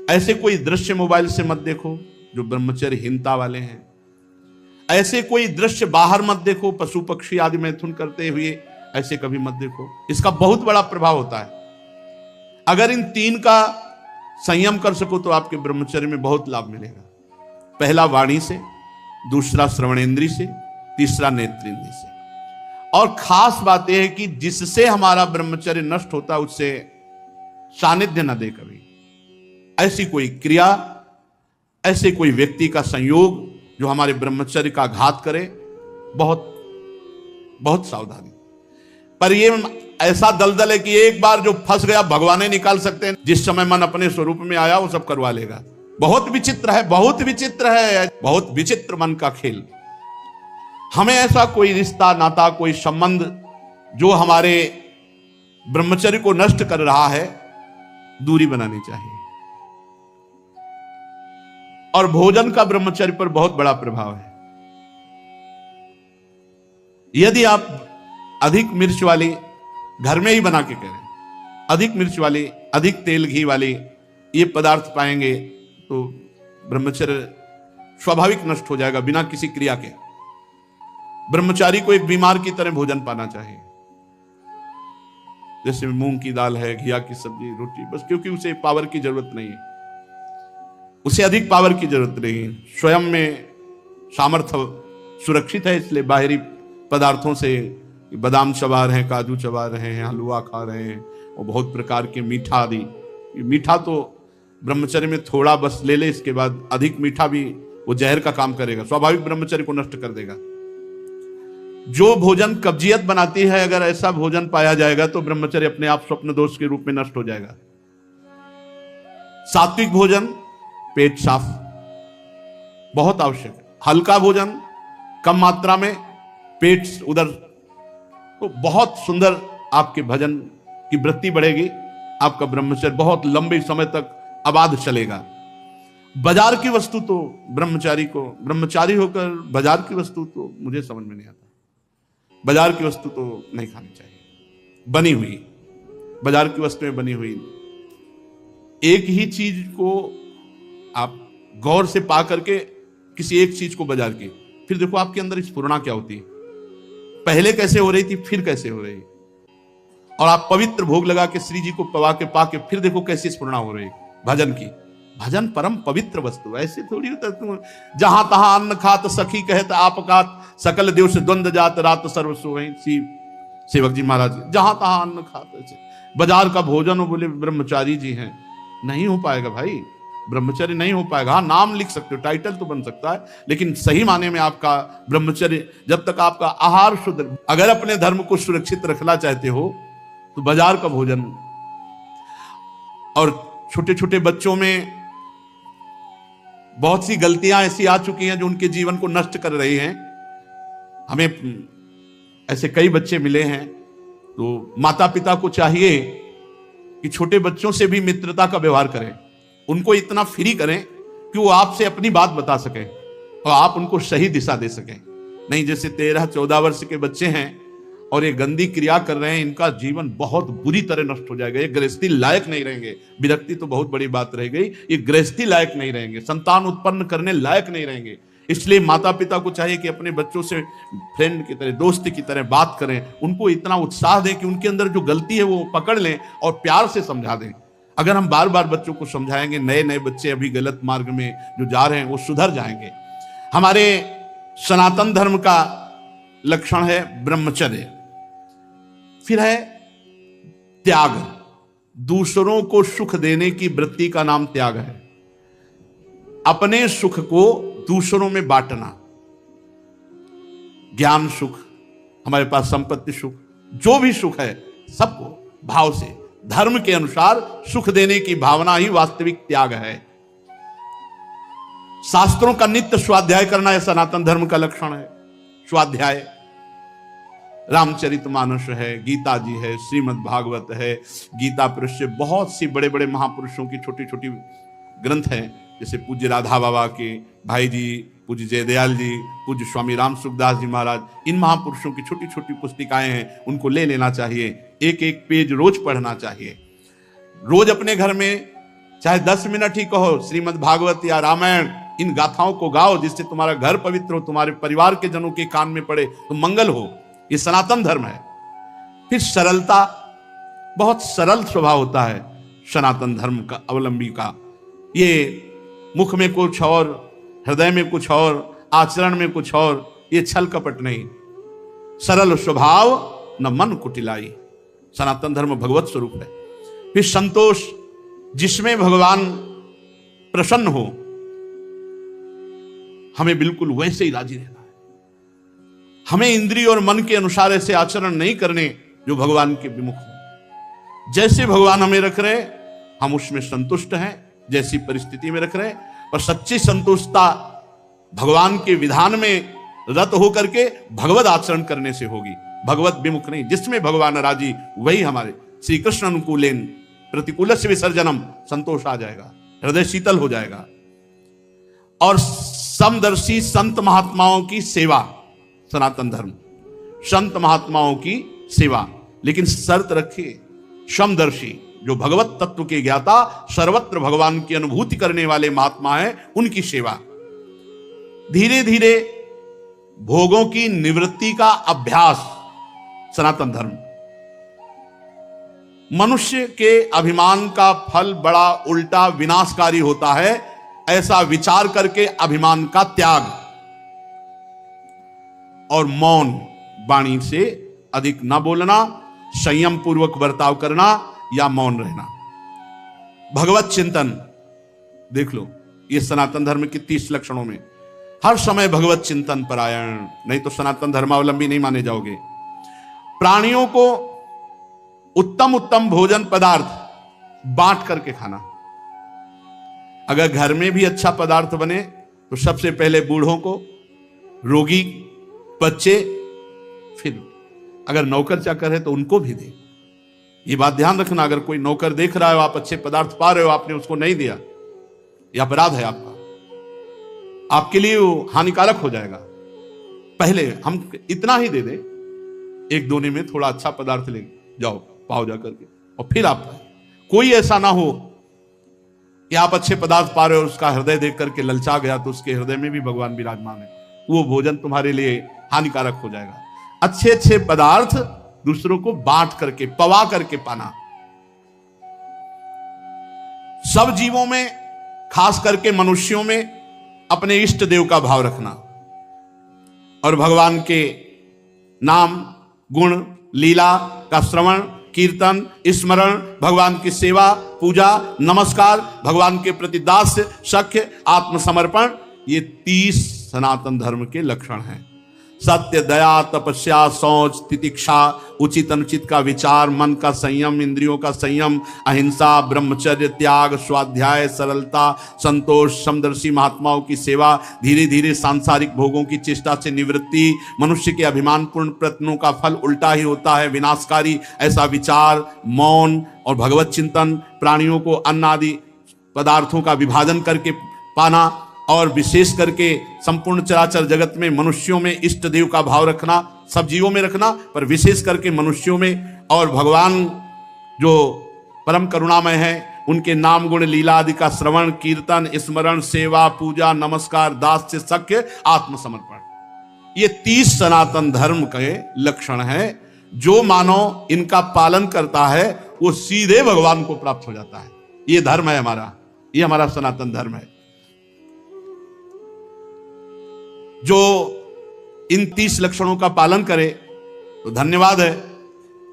ऐसे कोई दृश्य मोबाइल से मत देखो जो ब्रह्मचर्यहीनता वाले हैं। ऐसे कोई दृश्य बाहर मत देखो, पशु पक्षी आदि मैथुन करते हुए, ऐसे कभी मत देखो। इसका बहुत बड़ा प्रभाव होता है। अगर इन तीन का संयम कर सको तो आपके ब्रह्मचर्य में बहुत लाभ मिलेगा। पहला वाणी से, दूसरा श्रवणेंद्री से, तीसरा नेत्रेंद्री से। और खास बात यह है कि जिससे हमारा ब्रह्मचर्य नष्ट होता है उससे सानिध्य न दे कभी। ऐसी कोई क्रिया, ऐसे कोई व्यक्ति का संयोग जो हमारे ब्रह्मचर्य का घात करे, बहुत बहुत सावधानी। पर ये ऐसा दलदल है कि एक बार जो फंस गया भगवान ही निकाल सकते हैं। जिस समय मन अपने स्वरूप में आया वो सब करवा लेगा। बहुत विचित्र है, बहुत विचित्र है, बहुत विचित्र मन का खेल। हमें ऐसा कोई रिश्ता, नाता, कोई संबंध जो हमारे ब्रह्मचर्य को नष्ट कर रहा है, दूरी बनानी चाहिए। और भोजन का ब्रह्मचर्य पर बहुत बड़ा प्रभाव है। यदि आप अधिक मिर्च वाली, घर में ही बना के करें, अधिक मिर्च वाली, अधिक तेल घी वाली ये पदार्थ पाएंगे तो ब्रह्मचर्य स्वाभाविक नष्ट हो जाएगा बिना किसी क्रिया के। ब्रह्मचारी को एक बीमार की तरह भोजन पाना चाहिए। जैसे मूंग की दाल है, घिया की सब्जी, रोटी, बस, क्योंकि उसे पावर की जरूरत नहीं है, उसे अधिक पावर की जरूरत नहीं है। स्वयं में सामर्थ्य सुरक्षित है, इसलिए बाहरी पदार्थों से बादाम चबा रहे हैं, काजू चबा रहे हैं, हलवा खा रहे हैं और बहुत प्रकार के मीठा आदि। मीठा तो ब्रह्मचर्य में थोड़ा बस ले ले, इसके बाद अधिक मीठा भी वो जहर का काम करेगा, स्वाभाविक ब्रह्मचर्य को नष्ट कर देगा। जो भोजन कब्जियत बनाती है, अगर ऐसा भोजन पाया जाएगा तो ब्रह्मचर्य अपने आप स्वप्न दोष के रूप में नष्ट हो जाएगा। सात्विक भोजन, पेट साफ, बहुत आवश्यक है। हल्का भोजन, कम मात्रा में, पेट उधर, तो बहुत सुंदर आपके भजन की वृत्ति बढ़ेगी आपका ब्रह्मचर्य बहुत लंबे समय तक आबाद चलेगा। बाजार की वस्तु तो ब्रह्मचारी होकर बाजार की वस्तु तो मुझे समझ में नहीं आता। बाजार की वस्तु तो नहीं खानी चाहिए, बनी हुई, बाजार की वस्तुएं बनी हुई। एक ही चीज को आप गौर से पा करके किसी एक चीज को बाजार की, फिर देखो आपके अंदर स्फुरणा क्या होती है, पहले कैसे हो रही थी फिर कैसे हो रही है। और आप पवित्र भोग लगा के श्री जी को पवा के पा के फिर देखो कैसी स्फुरणा हो रही भजन की। भजन परम पवित्र वस्तु, ऐसे थोड़ी होता तुम जहां तहां अन्न खात सखी कहत आपकात सकल देव से द्वंद जात रात सर्व सोई। सेवक जी महाराज जहां तहां अन्न खात, बाजार का भोजन हो बोले ब्रह्मचारी जी हैं, नहीं हो पाएगा भाई, ब्रह्मचर्य नहीं हो पाएगा। हाँ नाम लिख सकते हो, टाइटल तो बन सकता है, लेकिन सही माने में आपका ब्रह्मचर्य जब तक आपका आहार शुद्ध, अगर अपने धर्म को सुरक्षित रखना चाहते हो तो बाजार का भोजन। और छोटे छोटे बच्चों में बहुत सी गलतियां ऐसी आ चुकी हैं जो उनके जीवन को नष्ट कर रही हैं। हमें ऐसे कई बच्चे मिले हैं, तो माता पिता को चाहिए कि छोटे बच्चों से भी मित्रता का व्यवहार करें, उनको इतना फ्री करें कि वो आपसे अपनी बात बता सकें और आप उनको सही दिशा दे सकें। नहीं जैसे 13-14 वर्ष के बच्चे हैं और ये गंदी क्रिया कर रहे हैं, इनका जीवन बहुत बुरी तरह नष्ट हो जाएगा, ये गृहस्थी लायक नहीं रहेंगे। विरक्ति तो बहुत बड़ी बात रह गई, ये गृहस्थी लायक नहीं रहेंगे, संतान उत्पन्न करने लायक नहीं रहेंगे। इसलिए माता पिता को चाहिए कि अपने बच्चों से फ्रेंड की तरह, दोस्त की तरह बात करें, उनको इतना उत्साह दें कि उनके अंदर जो गलती है वो पकड़ लें और प्यार से समझा दें। अगर हम बार बार बच्चों को समझाएंगे, नए नए बच्चे अभी गलत मार्ग में जो जा रहे हैं वो सुधर जाएंगे। हमारे सनातन धर्म का लक्षण है ब्रह्मचर्य, फिर है त्याग। दूसरों को सुख देने की वृत्ति का नाम त्याग है। अपने सुख को दूसरों में बांटना, ज्ञान सुख, हमारे पास संपत्ति सुख, जो भी सुख है सबको भाव से धर्म के अनुसार सुख देने की भावना ही वास्तविक त्याग है। शास्त्रों का नित्य स्वाध्याय करना यह सनातन धर्म का लक्षण है। स्वाध्याय रामचरितमानस है, गीता जी है, श्रीमद् भागवत है, गीता पुरुष से बहुत सी बड़े बड़े महापुरुषों की छोटी छोटी ग्रंथ हैं, जैसे पूज्य राधा बाबा के भाई जी, पूज्य जयदयाल जी, पूज्य स्वामी राम सुखदास जी महाराज, इन महापुरुषों की छोटी छोटी पुस्तिकाएं हैं, उनको ले लेना चाहिए। एक एक पेज रोज पढ़ना चाहिए। रोज अपने घर में चाहे 10 मिनट ही कहो, श्रीमद् भागवत या रामायण, इन गाथाओं को गाओ, जिससे तुम्हारा घर पवित्र हो, तुम्हारे परिवार के जनों के कान में पड़े तो मंगल हो। ये सनातन धर्म है। फिर सरलता, बहुत सरल स्वभाव होता है सनातन धर्म का अवलंबी का। ये मुख में कुछ और, हृदय में कुछ और, आचरण में कुछ और, ये छल कपट नहीं। सरल स्वभाव न मन कुटिलाई, सनातन धर्म भगवत स्वरूप है। फिर संतोष, जिसमें भगवान प्रसन्न हो, हमें बिल्कुल वैसे ही राजी रहना है। हमें इंद्रिय और मन के अनुसार ऐसे आचरण नहीं करने जो भगवान के विमुख हो। जैसे भगवान हमें रख रहे हम उसमें संतुष्ट हैं, जैसी परिस्थिति में रख रहे, और सच्ची संतुष्टता भगवान के विधान में रत होकर के भगवत आचरण करने से होगी, भगवत विमुख नहीं। जिसमें भगवान राजी वही हमारे श्री कृष्ण अनुकूलेन प्रतिकूल से विसर्जनम, संतोष आ जाएगा, हृदय शीतल हो जाएगा। और समदर्शी संत महात्माओं की सेवा, सनातन धर्म संत महात्माओं की सेवा, लेकिन शर्त रखिए, समदर्शी जो भगवत तत्व के ज्ञाता, सर्वत्र भगवान की अनुभूति करने वाले महात्मा हैं, उनकी सेवा। धीरे धीरे भोगों की निवृत्ति का अभ्यास, सनातन धर्म। मनुष्य के अभिमान का फल बड़ा उल्टा विनाशकारी होता है, ऐसा विचार करके अभिमान का त्याग। और मौन, वाणी से अधिक ना बोलना, संयम पूर्वक बर्ताव करना या मौन रहना। भगवत चिंतन देख लो, ये सनातन धर्म के 30 लक्षणों में हर समय भगवत चिंतन परायण, नहीं तो सनातन धर्मावलंबी नहीं माने जाओगे। प्राणियों को उत्तम उत्तम भोजन पदार्थ बांट करके खाना। अगर घर में भी अच्छा पदार्थ बने तो सबसे पहले बूढ़ों को, रोगी, बच्चे, फिर अगर नौकर चाकर है तो उनको भी दे। ये बात ध्यान रखना, अगर कोई नौकर देख रहा है आप अच्छे पदार्थ पा रहे हो, आपने उसको नहीं दिया, यह अपराध है आपका, आपके लिए वो हानिकारक हो जाएगा। पहले हम इतना ही दे दे, एक दोने में थोड़ा अच्छा पदार्थ ले जाओ, पाओ जा करके, और फिर आप पाए। कोई ऐसा ना हो कि आप अच्छे पदार्थ पा रहे हो, उसका हृदय देख करके ललचा गया, तो उसके हृदय में भी भगवान विराजमान है, वो भोजन तुम्हारे लिए हानिकारक हो जाएगा। अच्छे अच्छे पदार्थ दूसरों को बांट करके, पवा करके पाना। सब जीवों में, खास करके मनुष्यों में, अपने इष्ट देव का भाव रखना और भगवान के नाम, गुण, लीला का श्रवण, कीर्तन, स्मरण, भगवान की सेवा, पूजा, नमस्कार, भगवान के प्रति दास्य, सख्य, आत्मसमर्पण, ये 30 सनातन धर्म के लक्षण हैं। सत्य, दया, तपस्या, शौच, तितिक्षा, उचित अनुचित का विचार, मन का संयम, इंद्रियों का संयम, अहिंसा, ब्रह्मचर्य, त्याग, स्वाध्याय, सरलता, संतोष, समदर्शी महात्माओं की सेवा, धीरे धीरे सांसारिक भोगों की चेष्टा से निवृत्ति। मनुष्य के अभिमानपूर्ण प्रयत्नों का फल उल्टा ही होता है, विनाशकारी। ऐसा विचार, मौन और भगवत चिंतन, प्राणियों को अन्न आदि पदार्थों का विभाजन करके पाना, और विशेष करके संपूर्ण चराचर जगत में मनुष्यों में इष्ट देव का भाव रखना, सब जीवों में रखना, पर विशेष करके मनुष्यों में, और भगवान जो परम करुणामय है उनके नाम, गुण, लीला आदि का श्रवण, कीर्तन, स्मरण, सेवा, पूजा, नमस्कार, दास्य, सख्य, आत्मसमर्पण, ये 30 सनातन धर्म के लक्षण हैं। जो मानव इनका पालन करता है वो सीधे भगवान को प्राप्त हो जाता है। ये धर्म है हमारा, ये हमारा सनातन धर्म है। जो इन 30 लक्षणों का पालन करे तो धन्यवाद है,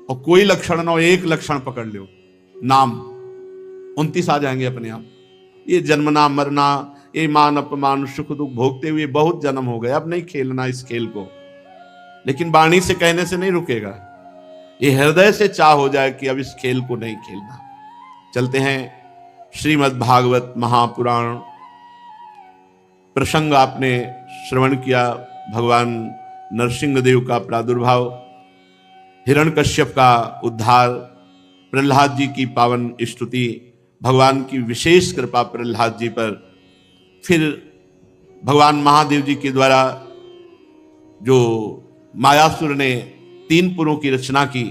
और कोई लक्षण ना हो, एक लक्षण पकड़ लो, नाम, 29 आ जाएंगे अपने आप। ये जन्मना मरना, ये मान अपमान, सुख दुख भोगते हुए बहुत जन्म हो गए, अब नहीं खेलना इस खेल को। लेकिन वाणी से कहने से नहीं रुकेगा, ये हृदय से चाह हो जाए कि अब इस खेल को नहीं खेलना। चलते हैं श्रीमद् भागवत महापुराण। प्रसंग आपने श्रवण किया, भगवान नरसिंह देव का प्रादुर्भाव, हिरण्यकश्यप का उद्धार, प्रहलाद जी की पावन स्तुति, भगवान की विशेष कृपा प्रहलाद जी पर, फिर भगवान महादेव जी के द्वारा जो मायासुर ने 3 पुरों की रचना की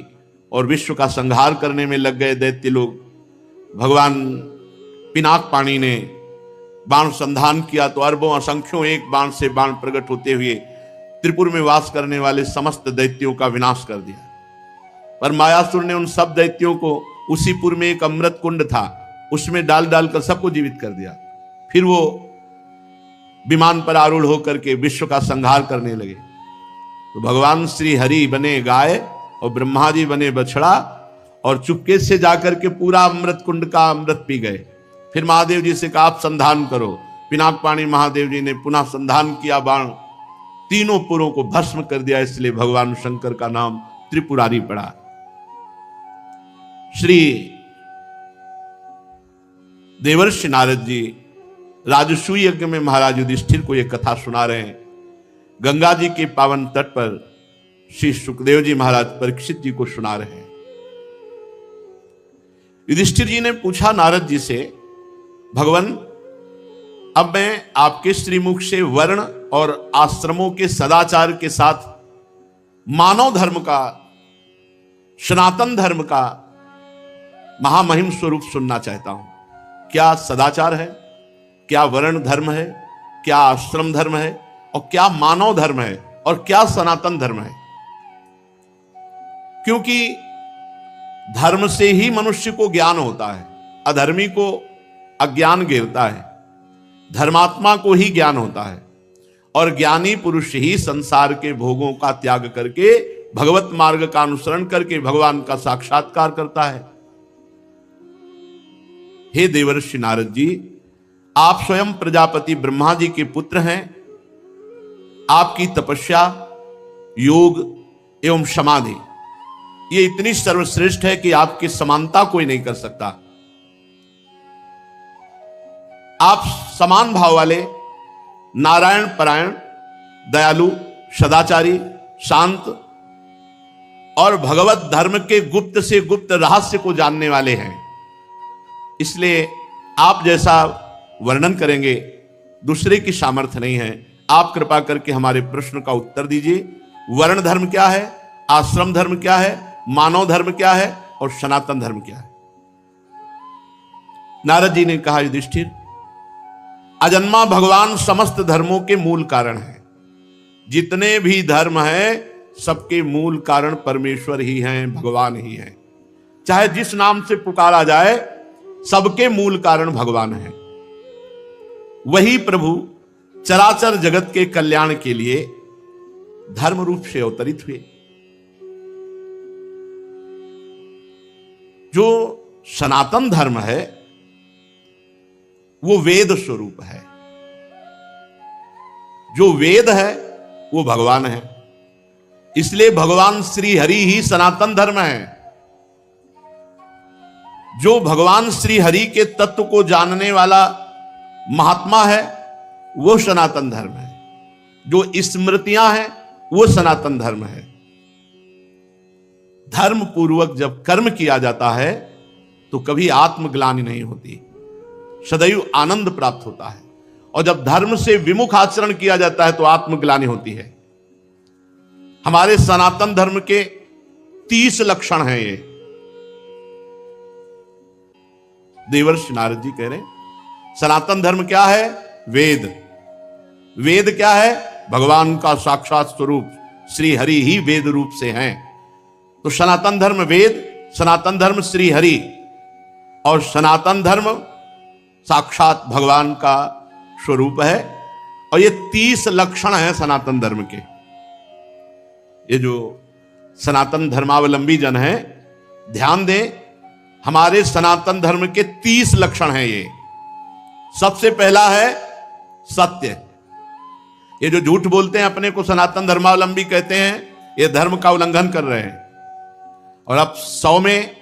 और विश्व का संहार करने में लग गए दैत्य लोग, भगवान पिनाक पाणी ने बाण संधान किया तो अरबों असंख्यों एक बाण से बाण प्रकट होते हुए त्रिपुर में वास करने वाले समस्त दैत्यों का विनाश कर दिया। पर मायासुर ने उन सब दैत्यों को, उसी पुर में एक अमृत कुंड था, उसमें डाल डालकर सबको जीवित कर दिया। फिर वो विमान पर आरूढ़ होकर के विश्व का संहार करने लगे। तो भगवान श्री हरि बने गाय और ब्रह्मा जी बने बछड़ा, और चुपके से जाकर के पूरा अमृत कुंड का अमृत पी गए। फिर महादेव जी से कहा आप संधान करो। पिनाक पाणी महादेव जी ने पुनः संधान किया, बाण 3 पुरों को भस्म कर दिया। इसलिए भगवान शंकर का नाम त्रिपुरारी पड़ा। श्री देवर्षि नारद जी राजसूय यज्ञ में महाराज युधिष्ठिर को यह कथा सुना रहे हैं। गंगा जी के पावन तट पर श्री सुखदेव जी महाराज परीक्षित जी को सुना रहे हैं। युधिष्ठिर जी ने पूछा नारद जी से, भगवान अब मैं आपके श्रीमुख से वर्ण और आश्रमों के सदाचार के साथ मानव धर्म का, सनातन धर्म का महामहिम स्वरूप सुनना चाहता हूं। क्या सदाचार है, क्या वर्ण धर्म है, क्या आश्रम धर्म है, और क्या मानव धर्म है, और क्या सनातन धर्म है? क्योंकि धर्म से ही मनुष्य को ज्ञान होता है, अधर्मी को अज्ञान घेरता है, धर्मात्मा को ही ज्ञान होता है। और ज्ञानी पुरुष ही संसार के भोगों का त्याग करके भगवत मार्ग का अनुसरण करके भगवान का साक्षात्कार करता है। हे देवर्षि नारद जी, आप स्वयं प्रजापति ब्रह्मा जी के पुत्र हैं। आपकी तपस्या, योग एवं समाधि ये इतनी सर्वश्रेष्ठ है कि आपकी समानता कोई नहीं कर सकता। आप समान भाव वाले, नारायण परायण, दयालु, सदाचारी, शांत और भगवत धर्म के गुप्त से गुप्त रहस्य को जानने वाले हैं। इसलिए आप जैसा वर्णन करेंगे दूसरे की सामर्थ्य नहीं है। आप कृपा करके हमारे प्रश्न का उत्तर दीजिए। वर्ण धर्म क्या है, आश्रम धर्म क्या है, मानव धर्म क्या है और सनातन धर्म क्या है? नारद जी ने कहा, युधिष्ठिर, अजन्मा भगवान समस्त धर्मों के मूल कारण है। जितने भी धर्म हैं सबके मूल कारण परमेश्वर ही हैं, भगवान ही हैं। चाहे जिस नाम से पुकारा जाए सबके मूल कारण भगवान है। वही प्रभु चराचर जगत के कल्याण के लिए धर्म रूप से अवतरित हुए। जो सनातन धर्म है वो वेद स्वरूप है। जो वेद है वो भगवान है। इसलिए भगवान श्री हरि ही सनातन धर्म है। जो भगवान श्री हरि के तत्व को जानने वाला महात्मा है वो सनातन धर्म है। जो स्मृतियां हैं वो सनातन धर्म है। धर्म पूर्वक जब कर्म किया जाता है तो कभी आत्मग्लानि नहीं होती, सदैव आनंद प्राप्त होता है। और जब धर्म से विमुख आचरण किया जाता है तो आत्मग्लानि होती है। हमारे सनातन धर्म के 30 लक्षण हैं। ये देवर्षि नारद जी कह रहे हैं सनातन धर्म क्या है? वेद। वेद क्या है? भगवान का साक्षात स्वरूप श्री हरि ही वेद रूप से हैं। तो सनातन धर्म वेद, सनातन धर्म श्री हरि और सनातन धर्म साक्षात भगवान का स्वरूप है। और ये 30 लक्षण हैं सनातन धर्म के। ये जो सनातन धर्मावलंबी जन हैं ध्यान दें, हमारे सनातन धर्म के 30 लक्षण हैं ये। सबसे पहला है सत्य। ये जो झूठ बोलते हैं अपने को सनातन धर्मावलंबी कहते हैं, ये धर्म का उल्लंघन कर रहे हैं। और अब 100 में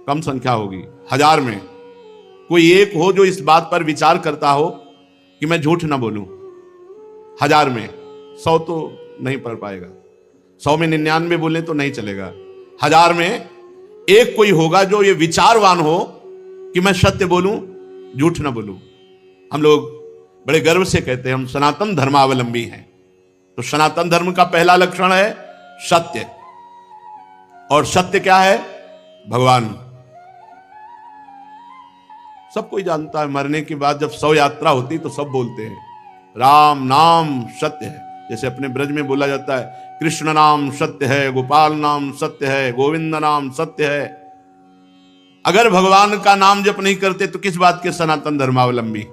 कम संख्या होगी, 1000 में कोई एक हो जो इस बात पर विचार करता हो कि मैं झूठ ना बोलूं। 1000 में 100 तो नहीं पढ़ पाएगा। 100 में 99 बोले तो नहीं चलेगा। 1000 में एक कोई होगा जो ये विचारवान हो कि मैं सत्य बोलूं, झूठ ना बोलूं। हम लोग बड़े गर्व से कहते हैं हम सनातन धर्मावलंबी हैं। तो सनातन धर्म का पहला लक्षण है सत्य। और सत्य क्या है? भगवान। सब कोई जानता है मरने के बाद जब शव यात्रा होती तो सब बोलते हैं राम नाम सत्य है। जैसे अपने ब्रज में बोला जाता है कृष्ण नाम सत्य है, गोपाल नाम सत्य है, गोविंद नाम सत्य है। अगर भगवान का नाम जप नहीं करते तो किस बात के सनातन धर्मावलंबी?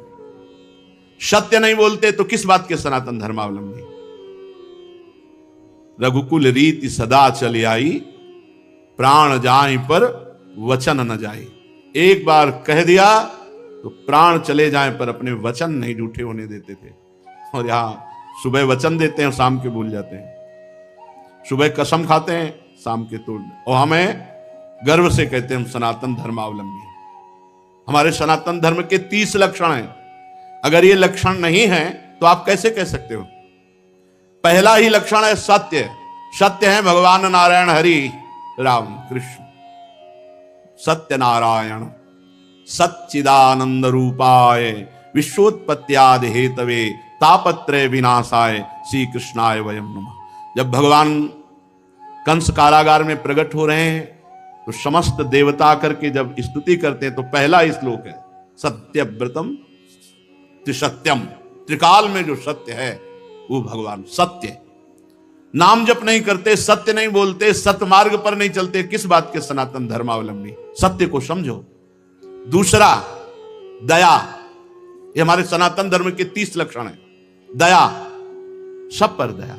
सत्य नहीं बोलते तो किस बात के सनातन धर्मावलंबी? रघुकुल रीति सदा चली आई, प्राण जाए पर वचन न जाए। एक बार कह दिया तो प्राण चले जाएं पर अपने वचन नहीं झूठे होने देते थे। और यहां सुबह वचन देते हैं, शाम के भूल जाते हैं। सुबह कसम खाते हैं, शाम के तोड़। और हमें गर्व से कहते हैं हम सनातन धर्मावलंबी हैं। हमारे सनातन धर्म के 30 लक्षण हैं। अगर ये लक्षण नहीं है तो आप कैसे कह सकते हो? पहला ही लक्षण है सत्य। सत्य है भगवान नारायण हरि राम कृष्ण। सत्य नारायण सच्चिदानंद रूपाय विश्वोत्पत्त्यादि हेतवे तापत्रय विनाशाय श्री कृष्णाय वयम नमः। जब भगवान कंस कारागार में प्रकट हो रहे हैं तो समस्त देवता करके जब स्तुति करते हैं तो पहला ही श्लोक है सत्यव्रतम त्रिसत्यम। त्रिकाल में जो सत्य है वो भगवान सत्य। नाम जप नहीं करते, सत्य नहीं बोलते, सत्य मार्ग पर नहीं चलते, किस बात के सनातन धर्मावलंबी? सत्य को समझो। दूसरा दया। ये हमारे सनातन धर्म के 30 लक्षण हैं। दया, सब पर दया।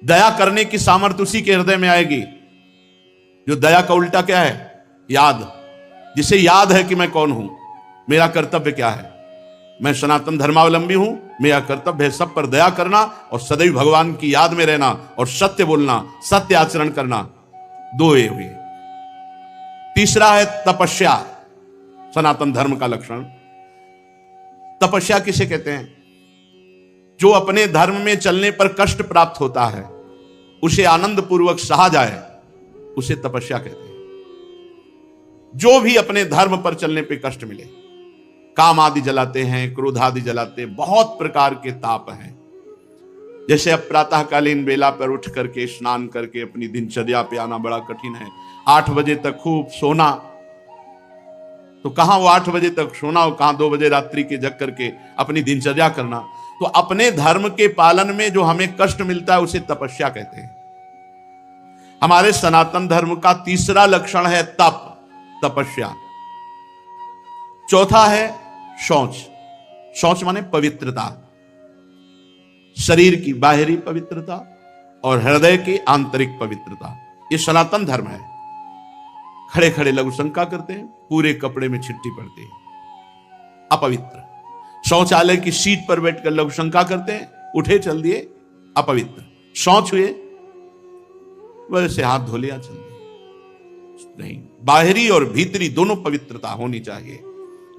दया करने की सामर्थ्य उसी के हृदय में आएगी जो दया का उल्टा क्या है? याद। जिसे याद है कि मैं कौन हूं, मेरा कर्तव्य क्या है, मैं सनातन धर्मावलंबी हूं, मेरा कर्तव्य है सब पर दया करना और सदैव भगवान की याद में रहना और सत्य बोलना, सत्य आचरण करना। 2 ये हुए। तीसरा है तपस्या। सनातन धर्म का लक्षण तपस्या किसे कहते हैं? जो अपने धर्म में चलने पर कष्ट प्राप्त होता है उसे आनंद पूर्वक सहा जाए, उसे तपस्या कहते हैं। जो भी अपने धर्म पर चलने पे कष्ट मिले, काम आदि जलाते हैं, क्रोध आदि जलाते हैं, बहुत प्रकार के ताप हैं। जैसे अब प्रातःकालीन बेला पर उठ करके स्नान करके अपनी दिनचर्या पे आना बड़ा कठिन है। 8 बजे तक खूब सोना, तो कहां वो 8 बजे तक सोना और कहां 2 बजे रात्रि के जग करके अपनी दिनचर्या करना। तो अपने धर्म के पालन में जो हमें कष्ट मिलता है उसे तपस्या कहते हैं। हमारे सनातन धर्म का तीसरा लक्षण है तप, तपस्या। चौथा है शौच। शौच माने पवित्रता, शरीर की बाहरी पवित्रता और हृदय की आंतरिक पवित्रता। ये सनातन धर्म है। खड़े खड़े लघु शंका करते हैं, पूरे कपड़े में छिट्टी पड़ती है, अपवित्र। शौचालय की सीट पर बैठकर लघु शंका करते हैं, उठे चल दिए, अपवित्र। शौच हुए, वैसे हाथ धो लिया, चल दिए। नहीं, बाहरी और भीतरी दोनों पवित्रता होनी चाहिए।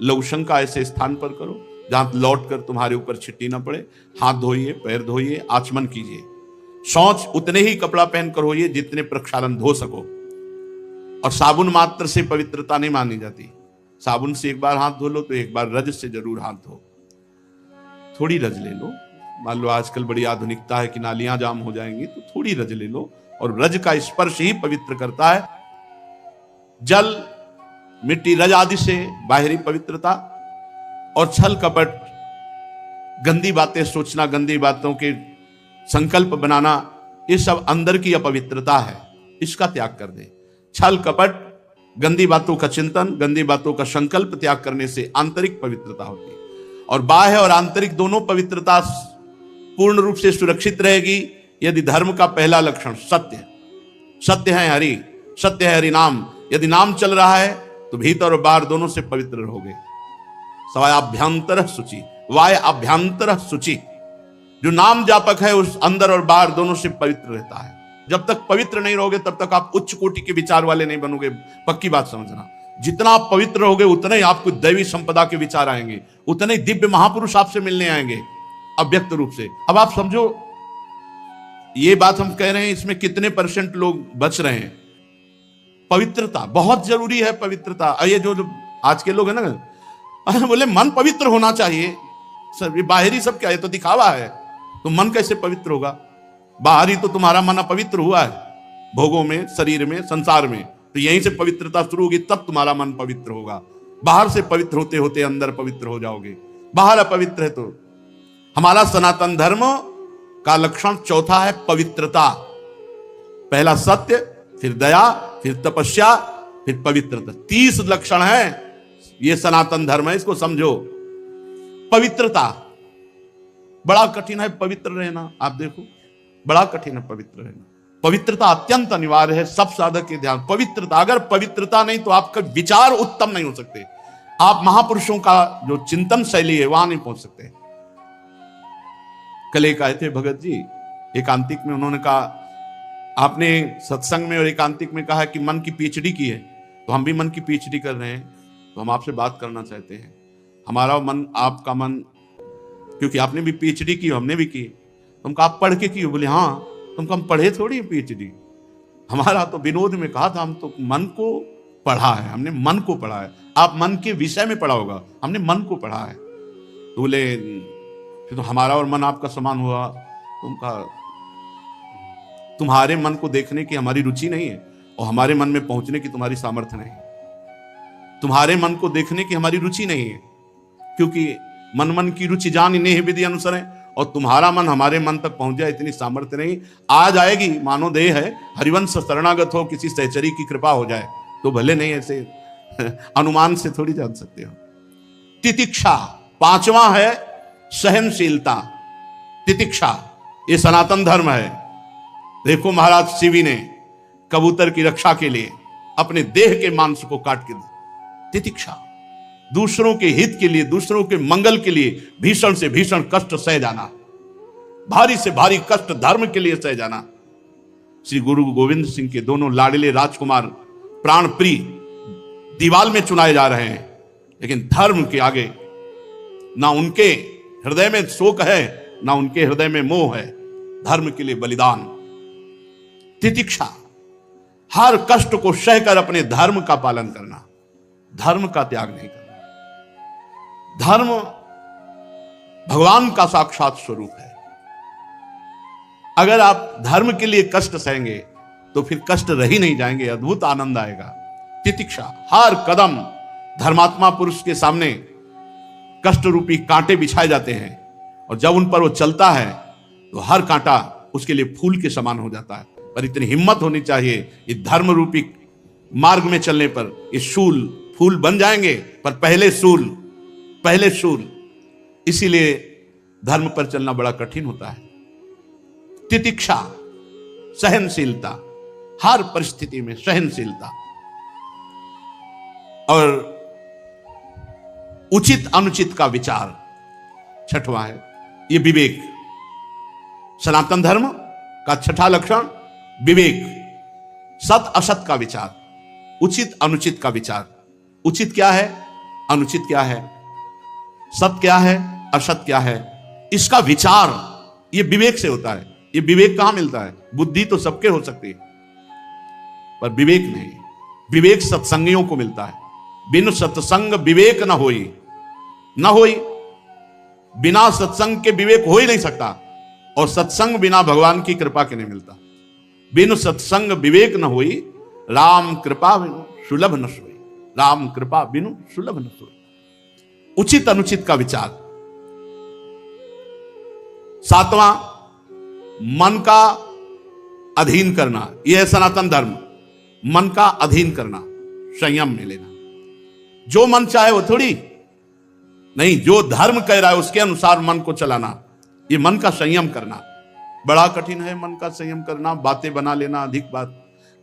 लघु शंका ऐसे स्थान पर करो जहां लौट कर तुम्हारे ऊपर छिट्टी ना पड़े। हाथ धोइए, पैर धोइए, आचमन कीजिए। शौच उतने ही कपड़ा पहनकर होइए जितने प्रक्षालन धो सको। और साबुन मात्र से पवित्रता नहीं मानी जाती। साबुन से एक बार हाथ धो लो तो एक बार रज से जरूर हाथ धो। थोड़ी रज ले लो, मान लो आजकल बड़ी आधुनिकता है कि नालियां जाम हो जाएंगी, तो थोड़ी रज ले लो। और रज का स्पर्श ही पवित्र करता है। जल, मिट्टी, रज आदि से बाहरी पवित्रता, और छल कपट, गंदी बातें सोचना, गंदी बातों के संकल्प बनाना, ये सब अंदर की अपवित्रता है। इसका त्याग कर दे। छल कपट, गंदी बातों का चिंतन, गंदी बातों का संकल्प त्याग करने से आंतरिक पवित्रता होती है। और बाह्य और आंतरिक दोनों पवित्रता पूर्ण रूप से सुरक्षित रहेगी यदि धर्म का पहला लक्षण सत्य, सत्य है हरि, सत्य है हरि नाम, यदि नाम चल रहा है तो भीतर और बाहर दोनों से पवित्र रहोगे। सवाय अभ्यंतर शुचि, वाय अभ्यंतर शुचि। जो नाम जापक है उस अंदर और बाहर दोनों से पवित्र रहता है। जब तक पवित्र नहीं रहोगे तब तक आप उच्च कोटि के विचार वाले नहीं बनोगे। पक्की बात समझना। जितना आप पवित्र रहोगे उतना ही आपको दैवी संपदा के विचार आएंगे, उतने ही दिव्य महापुरुष आपसे मिलने आएंगे अव्यक्त रूप से। अब आप समझो, ये बात हम कह रहे हैं, इसमें कितने % लोग बच रहे हैं। पवित्रता बहुत जरूरी है। पवित्रता, ये जो आज के लोग हैं ना, बोले मन पवित्र होना चाहिए। सर ये बाहरी सब क्या है, तो दिखावा है। तो मन कैसे पवित्र होगा? बाहरी तो तुम्हारा मन अपवित्र हुआ है, भोगों में, शरीर में, संसार में। तो यहीं से पवित्रता शुरू होगी, तब तुम्हारा मन पवित्र होगा। बाहर से पवित्र होते होते अंदर पवित्र हो जाओगे। बाहर अपवित्र है तो। हमारा सनातन धर्म का लक्षण चौथा है पवित्रता। पहला सत्य, फिर दया, फिर तपस्या, फिर पवित्रता। 30 लक्षण है। ये सनातन धर्म है, इसको समझो। पवित्रता बड़ा कठिन है, पवित्र रहना। आप देखो, बड़ा कठिन है पवित्र रहना। पवित्रता अत्यंत अनिवार्य है। सब साधक के ध्यान, पवित्रता। अगर पवित्रता नहीं तो आपका विचार उत्तम नहीं हो सकते। आप महापुरुषों का जो चिंतन शैली है वहां नहीं पहुंच सकते। कल एक आए थे भगत जी एकांतिक में, उन्होंने कहा, आपने सत्संग में और एकांतिक में कहा कि मन की पीएचडी की है, तो हम भी मन की पीएचडी कर रहे हैं, तो हम आपसे बात करना चाहते हैं। हमारा मन, आपका मन, क्योंकि आपने भी पीएचडी की, हमने भी की। तुम कहा आप पढ़ के की हो? बोले हाँ। तुमको हम पढ़े थोड़ी पीएचडी। हमारा तो विनोद में कहा था, हम तो मन को पढ़ा है, हमने मन को पढ़ा है। आप मन के विषय में पढ़ा होगा, हमने मन को पढ़ा है। तो बोले फिर तो हमारा और मन आपका समान हुआ। तुम कहा तुम्हारे मन को देखने की हमारी रुचि नहीं है और हमारे मन में पहुंचने की तुम्हारी सामर्थ्य नहीं है। तुम्हारे मन को देखने की हमारी रुचि नहीं है, क्योंकि मन मन की रुचि जान इन्हें विधि अनुसार है। और तुम्हारा मन हमारे मन तक पहुंच जाए इतनी सामर्थ्य नहीं। आ जाएगी, मानो देह है, हरिवंश शरणागत हो, किसी सहचरी की कृपा हो जाए तो भले, नहीं ऐसे अनुमान से थोड़ी जान सकते हो। तितिक्षा, 5वां है सहनशीलता। तितिक्षा ये सनातन धर्म है। देखो महाराज शिवी ने कबूतर की रक्षा के लिए अपने देह के मांस को काट के, तितिक्षा, दूसरों के हित के लिए, दूसरों के मंगल के लिए भीषण से भीषण कष्ट सह जाना, भारी से भारी कष्ट धर्म के लिए सह जाना। श्री गुरु गोविंद सिंह के दोनों लाडले राजकुमार प्राण प्रिय दीवाल में चुनाए जा रहे हैं, लेकिन धर्म के आगे ना उनके हृदय में शोक है, ना उनके हृदय में मोह है। धर्म के लिए बलिदान। तितिक्षा, हर कष्ट को सहकर अपने धर्म का पालन करना, धर्म का त्याग नहीं करना। धर्म भगवान का साक्षात स्वरूप है। अगर आप धर्म के लिए कष्ट सहेंगे तो फिर कष्ट रह ही नहीं जाएंगे, अद्भुत आनंद आएगा। तितिक्षा, हर कदम धर्मात्मा पुरुष के सामने कष्ट रूपी कांटे बिछाए जाते हैं, और जब उन पर वो चलता है तो हर कांटा उसके लिए फूल के समान हो जाता है। पर इतनी हिम्मत होनी चाहिए, इस धर्म रूपी मार्ग में चलने पर ये शूल फूल बन जाएंगे, पर पहले शूल। इसीलिए धर्म पर चलना बड़ा कठिन होता है। तितिक्षा, सहनशीलता, हर परिस्थिति में सहनशीलता, और उचित अनुचित का विचार। छठवां है ये विवेक। सनातन धर्म का छठा लक्षण विवेक, सत असत का विचार, उचित अनुचित का विचार। उचित क्या है, अनुचित क्या है, सत क्या है, असत क्या है, इसका विचार ये विवेक से होता है। ये विवेक कहां मिलता है? बुद्धि तो सबके हो सकती है, पर विवेक नहीं। विवेक सत्संगियों को मिलता है। बिन सत्संग विवेक न होई, बिना सत्संग के विवेक हो ही नहीं सकता, और सत्संग बिना भगवान की कृपा के नहीं मिलता। बिन सत्संग विवेक न होई, राम कृपा बिनु सुलभ न सोई, राम कृपा बिनु सुलभ न सोई। उचित अनुचित का विचार। सातवां, मन का अधीन करना। यह है सनातन धर्म, मन का अधीन करना, संयम में लेना। जो मन चाहे वो थोड़ी नहीं, जो धर्म कह रहा है उसके अनुसार मन को चलाना, ये मन का संयम करना बड़ा कठिन है। मन का संयम करना, बातें बना लेना, अधिक बात,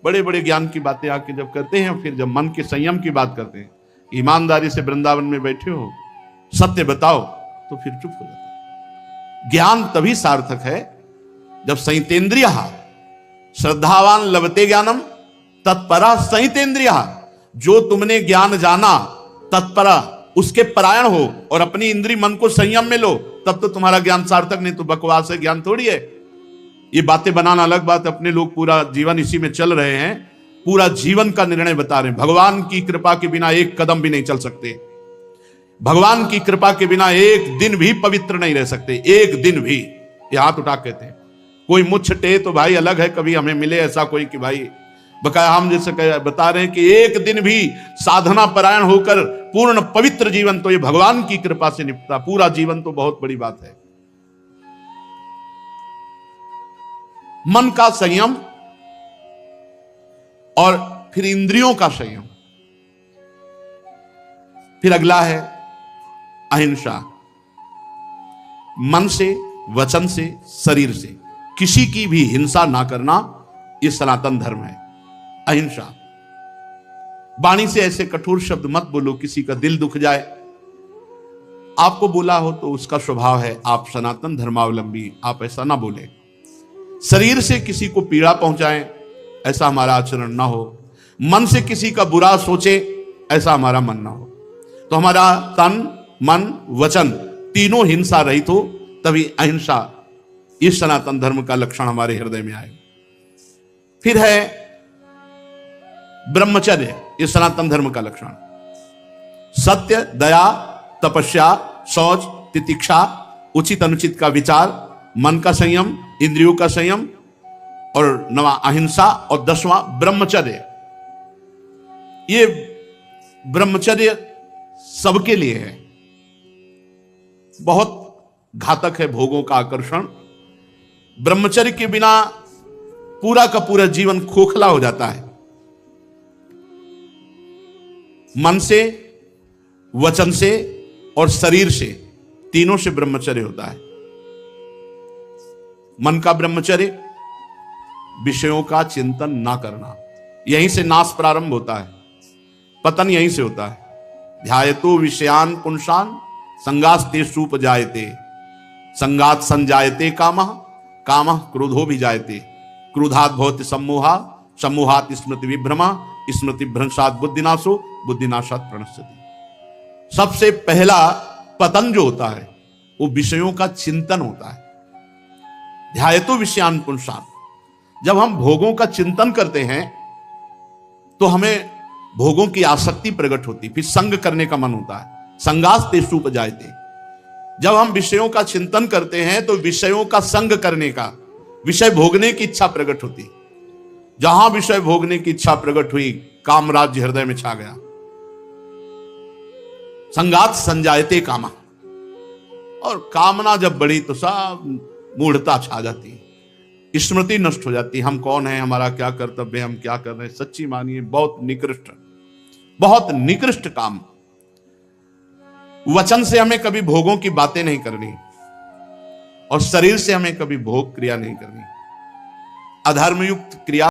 बड़े बड़े ज्ञान की बातें आके जब करते हैं, फिर जब मन के संयम की बात करते हैं, ईमानदारी से वृंदावन में बैठे हो, सत्य बताओ, तो फिर चुप हो जाते हैं। ज्ञान तभी सार्थक है जब संयतेन्द्रिय, श्रद्धावान लभते ज्ञानम तत्परा संयतेन्द्रिय। जो तुमने ज्ञान जाना, तत्परा उसके परायण हो और अपनी इंद्रिय मन को संयम में लो, तब तो तुम्हारा ज्ञान सार्थक, नहीं तो बकवास है, ज्ञान थोड़ी है। ये बातें बनाना अलग बात, अपने लोग पूरा जीवन इसी में चल रहे हैं, पूरा जीवन का निर्णय बता रहे हैं। भगवान की कृपा के बिना एक कदम भी नहीं चल सकते, भगवान की कृपा के बिना एक दिन भी पवित्र नहीं रह सकते, एक दिन भी। ये हाथ उठा कहते हैं, कोई मुझ टे तो भाई अलग है, कभी हमें मिले ऐसा कोई कि भाई बकाया हम जैसे बता रहे हैं कि एक दिन भी साधना परायण होकर पूर्ण पवित्र जीवन तो ये भगवान की कृपा से निपटा, पूरा जीवन तो बहुत बड़ी बात है। मन का संयम और फिर इंद्रियों का संयम। फिर अगला है अहिंसा। मन से, वचन से, शरीर से किसी की भी हिंसा ना करना, यह सनातन धर्म है। अहिंसा, वाणी से ऐसे कठोर शब्द मत बोलो किसी का दिल दुख जाए। आपको बोला हो तो उसका स्वभाव है, आप सनातन धर्मावलंबी, आप ऐसा ना बोले। शरीर से किसी को पीड़ा पहुंचाएं, ऐसा हमारा आचरण ना हो। मन से किसी का बुरा सोचे, ऐसा हमारा मन ना हो। तो हमारा तन, मन, वचन तीनों हिंसा रहित हो, तभी अहिंसा, इस सनातन धर्म का लक्षण हमारे हृदय में आए। फिर है ब्रह्मचर्य, इस सनातन धर्म का लक्षण। सत्य, दया, तपस्या, शौच, तितिक्षा, उचित अनुचित का विचार, मन का संयम, इंद्रियों का संयम, और 9वां अहिंसा, और 10वां ब्रह्मचर्य। ये ब्रह्मचर्य सबके लिए है, बहुत घातक है भोगों का आकर्षण। ब्रह्मचर्य के बिना पूरा का पूरा जीवन खोखला हो जाता है। मन से, वचन से और शरीर से, तीनों से ब्रह्मचर्य होता है। मन का ब्रह्मचर्य, विषयों का चिंतन ना करना, यहीं से नाश प्रारंभ होता है, पतन यहीं से होता है। ध्यायतो विषयान पुंसान संगास्ते सूप जायते, संगात संजायते कामः, कामः क्रोधो भी जायते, क्रोधात् भवति सम्मोहा, सम्मोहात् स्मृति विभ्रमा, स्मृति भ्रंशात् बुद्धिनाशो, बुद्धिनाशात् प्रणश्यति। सबसे पहला पतन जो होता है वो विषयों का चिंतन होता है। ध्यायतो विषयान पुंसान, जब हम भोगों का चिंतन करते हैं तो हमें भोगों की आसक्ति प्रकट होती, फिर संग करने का मन होता है। संगास तेषु उपजायते। जब हम विषयों का चिंतन करते हैं तो विषयों का संग करने का, विषय भोगने की इच्छा प्रकट होती। जहां विषय भोगने की इच्छा प्रकट हुई, कामराज्य हृदय में छा गया। संगात संजायते कामा, और कामना जब बढ़ी तो सब मूढ़ता छा जाती, स्मृति नष्ट हो जाती। हम कौन है, हमारा क्या कर्तव्य, हम क्या कर रहे हैं। सच्ची मानिए बहुत निकृष्ट काम। वचन से हमें कभी भोगों की बातें नहीं करनी, और शरीर से हमें कभी भोग क्रिया नहीं करनी। अधर्मयुक्त क्रिया